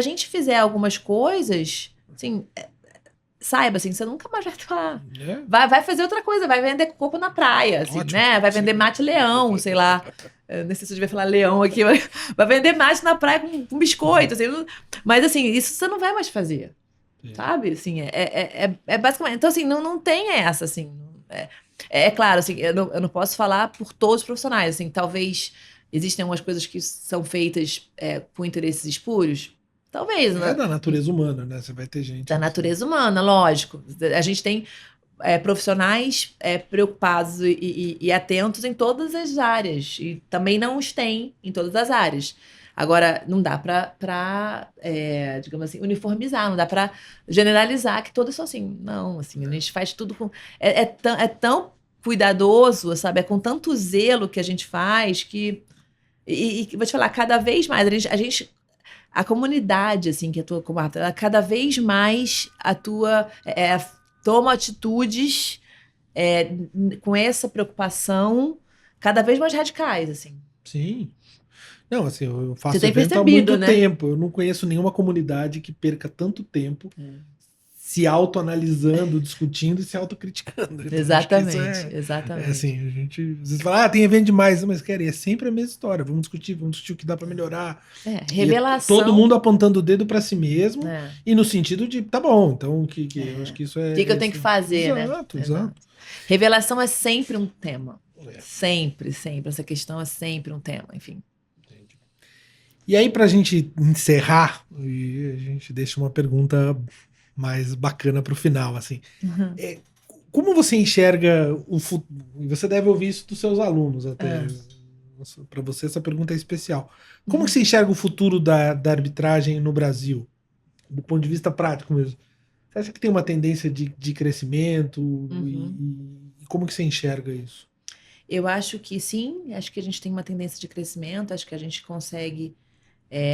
gente fizer algumas coisas, assim, saiba assim, você nunca mais vai atuar. É, Vai fazer outra coisa, vai vender coco na praia, assim, ótimo. né? Vai vender mate-leão, sei lá. Eu não sei se eu devia falar leão aqui, mas vai vender mate na praia com biscoito, assim. Mas assim, isso você não vai mais fazer. Sabe? Assim, é basicamente. Então, assim, não tem essa, assim. É claro, assim, eu não posso falar por todos os profissionais. Assim, talvez existem algumas coisas que são feitas com interesses espúrios. Talvez, É né? da natureza humana, né? Você vai ter gente. Da natureza humana, lógico. A gente tem profissionais preocupados e atentos em todas as áreas. E também não os tem em todas as áreas. Agora, não dá para digamos assim, uniformizar, não dá para generalizar que todos são assim. Não, assim, a gente faz tudo com. É tão cuidadoso, sabe? É com tanto zelo que a gente faz que. E vou te falar, cada vez mais, a comunidade, assim, que atua como árbitra, ela cada vez mais atua, toma atitudes com essa preocupação cada vez mais radicais, assim. Sim. Não, assim, eu Você faço tem evento há percebido, muito né? tempo. Eu não conheço nenhuma comunidade que perca tanto tempo se autoanalisando, discutindo e se autocriticando. Então, acho que isso Exatamente, é exatamente. assim, a gente às vezes fala, tem evento demais, mas, cara, é sempre a mesma história. Vamos discutir o que dá para melhorar. E todo Revelação. mundo apontando o dedo para si mesmo É. e no sentido de, tá bom, então eu acho que isso é. O que eu tenho que fazer, né? Exato. Revelação é sempre um tema. É. Sempre, sempre. Essa questão é sempre um tema, enfim. E aí, pra gente encerrar, e a gente deixa uma pergunta mais bacana pro final, assim. Uhum. Como você enxerga o futuro? E você deve ouvir isso dos seus alunos até. Para você, essa pergunta é especial. Como que você enxerga o futuro da arbitragem no Brasil? Do ponto de vista prático mesmo. Você acha que tem uma tendência de crescimento? E como que você enxerga isso? Eu acho que sim, acho que a gente tem uma tendência de crescimento, acho que a gente consegue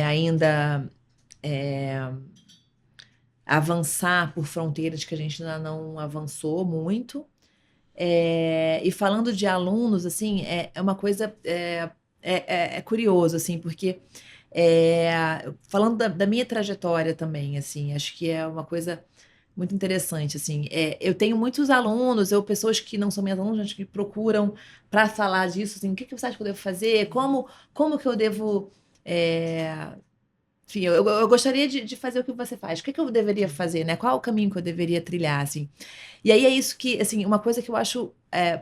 ainda avançar por fronteiras que a gente ainda não avançou muito. E falando de alunos, assim, é uma coisa curioso, assim, porque falando da minha trajetória também, assim, acho que é uma coisa muito interessante, assim. Eu tenho muitos alunos, pessoas que não são minhas alunas, que procuram para falar disso, assim, o que você acha que eu devo fazer? Como que eu devo... é, Enfim, eu gostaria de fazer o que você faz. O que eu deveria fazer, né? Qual é o caminho que eu deveria trilhar, assim? E aí é isso que, assim, uma coisa que eu acho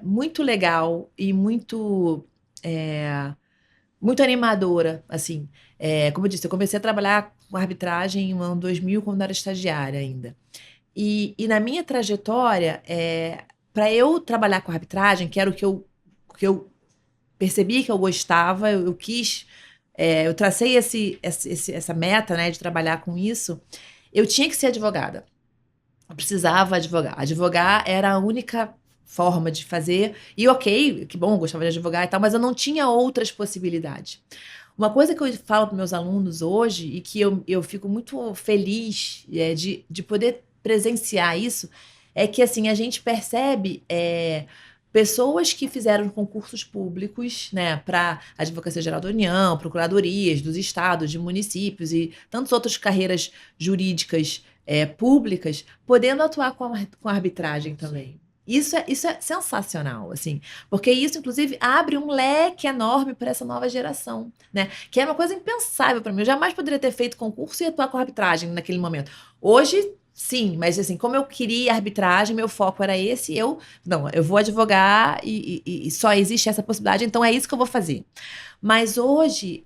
muito legal e é, muito animadora, assim. Como eu disse, eu comecei a trabalhar com arbitragem no ano 2000, quando eu era estagiária ainda. E na minha trajetória, para eu trabalhar com arbitragem, que era o que eu percebi que eu gostava, eu quis, eu tracei essa meta, né, de trabalhar com isso, eu tinha que ser advogada. Eu precisava advogar. Advogar era a única forma de fazer. E ok, que bom, eu gostava de advogar e tal, mas eu não tinha outras possibilidades. Uma coisa que eu falo para meus alunos hoje e que eu fico muito feliz de poder presenciar isso é que assim a gente percebe pessoas que fizeram concursos públicos, né, para Advocacia Geral da União, procuradorias dos estados, de municípios e tantas outras carreiras jurídicas públicas, podendo atuar com a arbitragem também. Isso é sensacional, assim, porque isso, inclusive, abre um leque enorme para essa nova geração, né? Que era uma coisa impensável para mim. Eu jamais poderia ter feito concurso e atuar com arbitragem naquele momento. Hoje, sim, mas assim, como eu queria arbitragem, meu foco era esse, não, eu vou advogar e só existe essa possibilidade, então é isso que eu vou fazer. Mas hoje,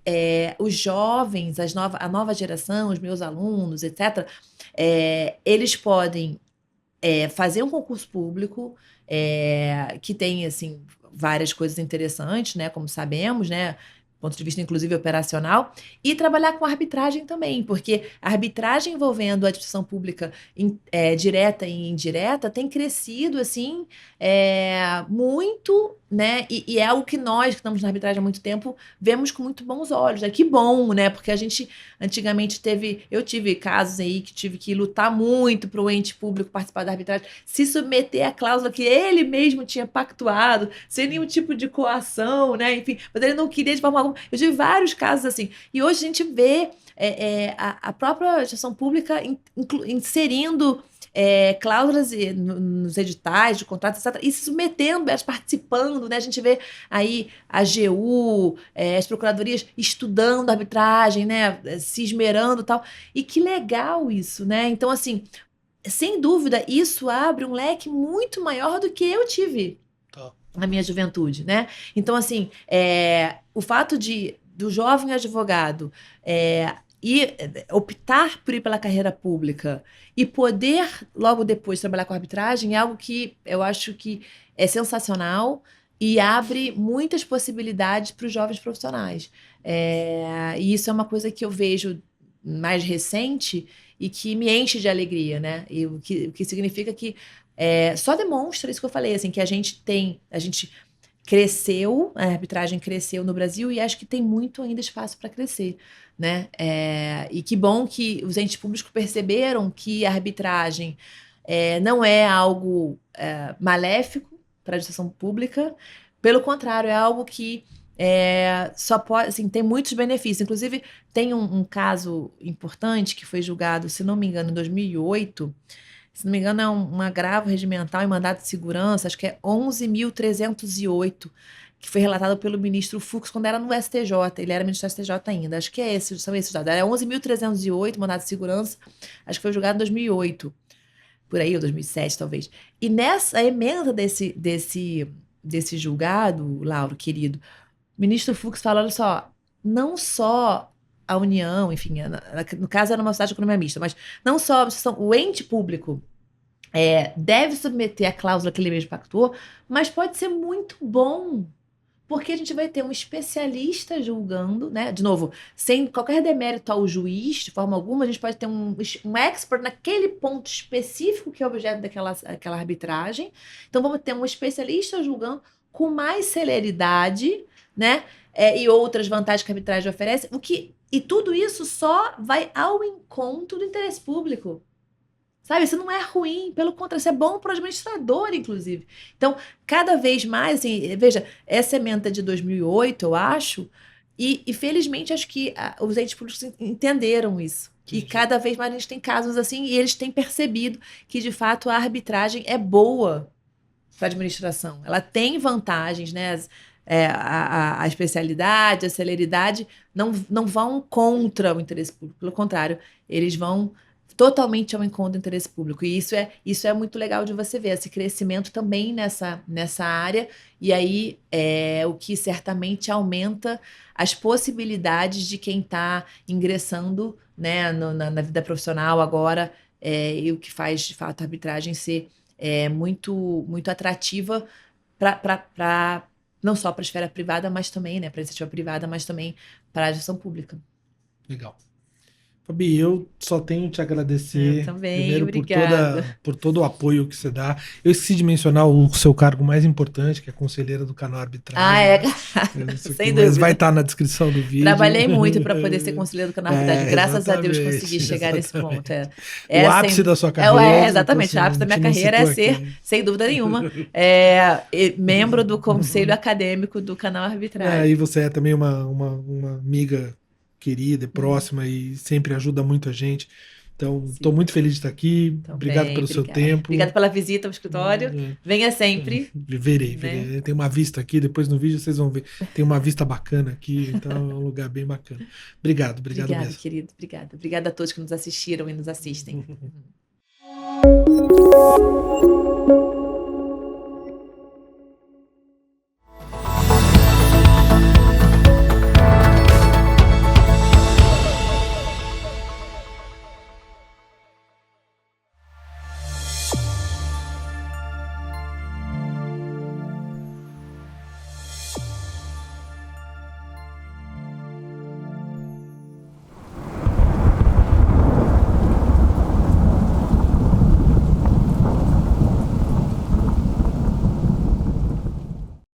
os jovens, a nova geração, os meus alunos, etc., eles podem fazer um concurso público que tem assim várias coisas interessantes, né, como sabemos, né, do ponto de vista inclusive operacional, e trabalhar com arbitragem também, porque a arbitragem envolvendo a administração pública direta e indireta tem crescido assim muito, né, e é algo que nós que estamos na arbitragem há muito tempo vemos com muito bons olhos, né? Que bom, né? Porque a gente antigamente eu tive casos aí que tive que lutar muito para o ente público participar da arbitragem, se submeter à cláusula que ele mesmo tinha pactuado, sem nenhum tipo de coação, né? Enfim, mas ele não queria de forma alguma. Eu tive vários casos assim. E hoje a gente vê a própria gestão pública inserindo cláusulas nos editais de contratos, etc., e se submetendo, elas participando, né? A gente vê aí a AGU, as procuradorias estudando arbitragem, né? Se esmerando e tal. E que legal isso, né? Então, assim, sem dúvida, isso abre um leque muito maior do que eu tive na minha juventude, né? Então, assim, o fato do jovem advogado optar por ir pela carreira pública e poder, logo depois, trabalhar com arbitragem é algo que eu acho que é sensacional e abre muitas possibilidades para os jovens profissionais. E isso é uma coisa que eu vejo mais recente e que me enche de alegria, né? E o que significa que só demonstra isso que eu falei, assim, que a gente cresceu, a arbitragem cresceu no Brasil e acho que tem muito ainda espaço para crescer, né? E que bom que os entes públicos perceberam que a arbitragem não é algo maléfico para a administração pública, pelo contrário, é algo que só pode, assim, tem muitos benefícios. Inclusive, tem um caso importante que foi julgado, se não me engano, em 2008. Se não me engano, é um agravo regimental em mandado de segurança, acho que é 11.308, que foi relatado pelo ministro Fux quando era no STJ. Ele era ministro do STJ ainda. Acho que são esses dados. Era 11.308, mandado de segurança. Acho que foi julgado em 2008, por aí, ou 2007, talvez. E nessa emenda desse julgado, Lauro, querido, o ministro Fux fala, olha só, não só a União, enfim, no caso era uma sociedade de economia mista, mas não só o ente público deve submeter a cláusula que ele mesmo pactuou, mas pode ser muito bom, porque a gente vai ter um especialista julgando, né? De novo, sem qualquer demérito ao juiz, de forma alguma, a gente pode ter um expert naquele ponto específico que é objeto daquela arbitragem. Então, vamos ter um especialista julgando com mais celeridade, né? E outras vantagens que a arbitragem oferece, e tudo isso só vai ao encontro do interesse público. Sabe, isso não é ruim, pelo contrário, isso é bom para o administrador, inclusive. Então, cada vez mais, assim, veja, essa emenda é de 2008, eu acho, e felizmente acho que os entes públicos entenderam isso, E cada vez mais a gente tem casos assim, e eles têm percebido que, de fato, a arbitragem é boa para a administração. Ela tem vantagens, né? A especialidade, a celeridade não vão contra o interesse público. Pelo contrário, eles vão totalmente ao encontro do interesse público. E isso é muito legal de você ver, esse crescimento também nessa área. E aí, o que certamente aumenta as possibilidades de quem está ingressando, né, na vida profissional agora, e o que faz, de fato, a arbitragem ser muito, muito atrativa para não só para a esfera privada, mas também, né, para a iniciativa privada, mas também para a gestão pública. Legal. Fabi, eu só tenho te agradecer. Eu também, primeiro obrigada. por todo o apoio que você dá. Eu esqueci de mencionar o seu cargo mais importante, que é conselheira do canal Arbitragem. Sem dúvida. Mas vai estar na descrição do vídeo. Trabalhei muito para poder ser conselheira do canal Arbitragem. Graças a Deus consegui chegar nesse ponto. O ápice da sua carreira. Exatamente, o ápice da minha carreira é ser, sem dúvida nenhuma, membro do conselho acadêmico do canal Arbitragem. E você é também uma amiga querida, próxima e sempre ajuda muito a gente. Então, estou muito feliz de estar aqui. Obrigado pelo seu tempo. Obrigada pela visita ao escritório. Venha sempre. Verei. Tem uma vista aqui, depois no vídeo vocês vão ver. Tem uma vista bacana aqui, então é um lugar bem bacana. Obrigado mesmo. Querido. Obrigada a todos que nos assistiram e nos assistem.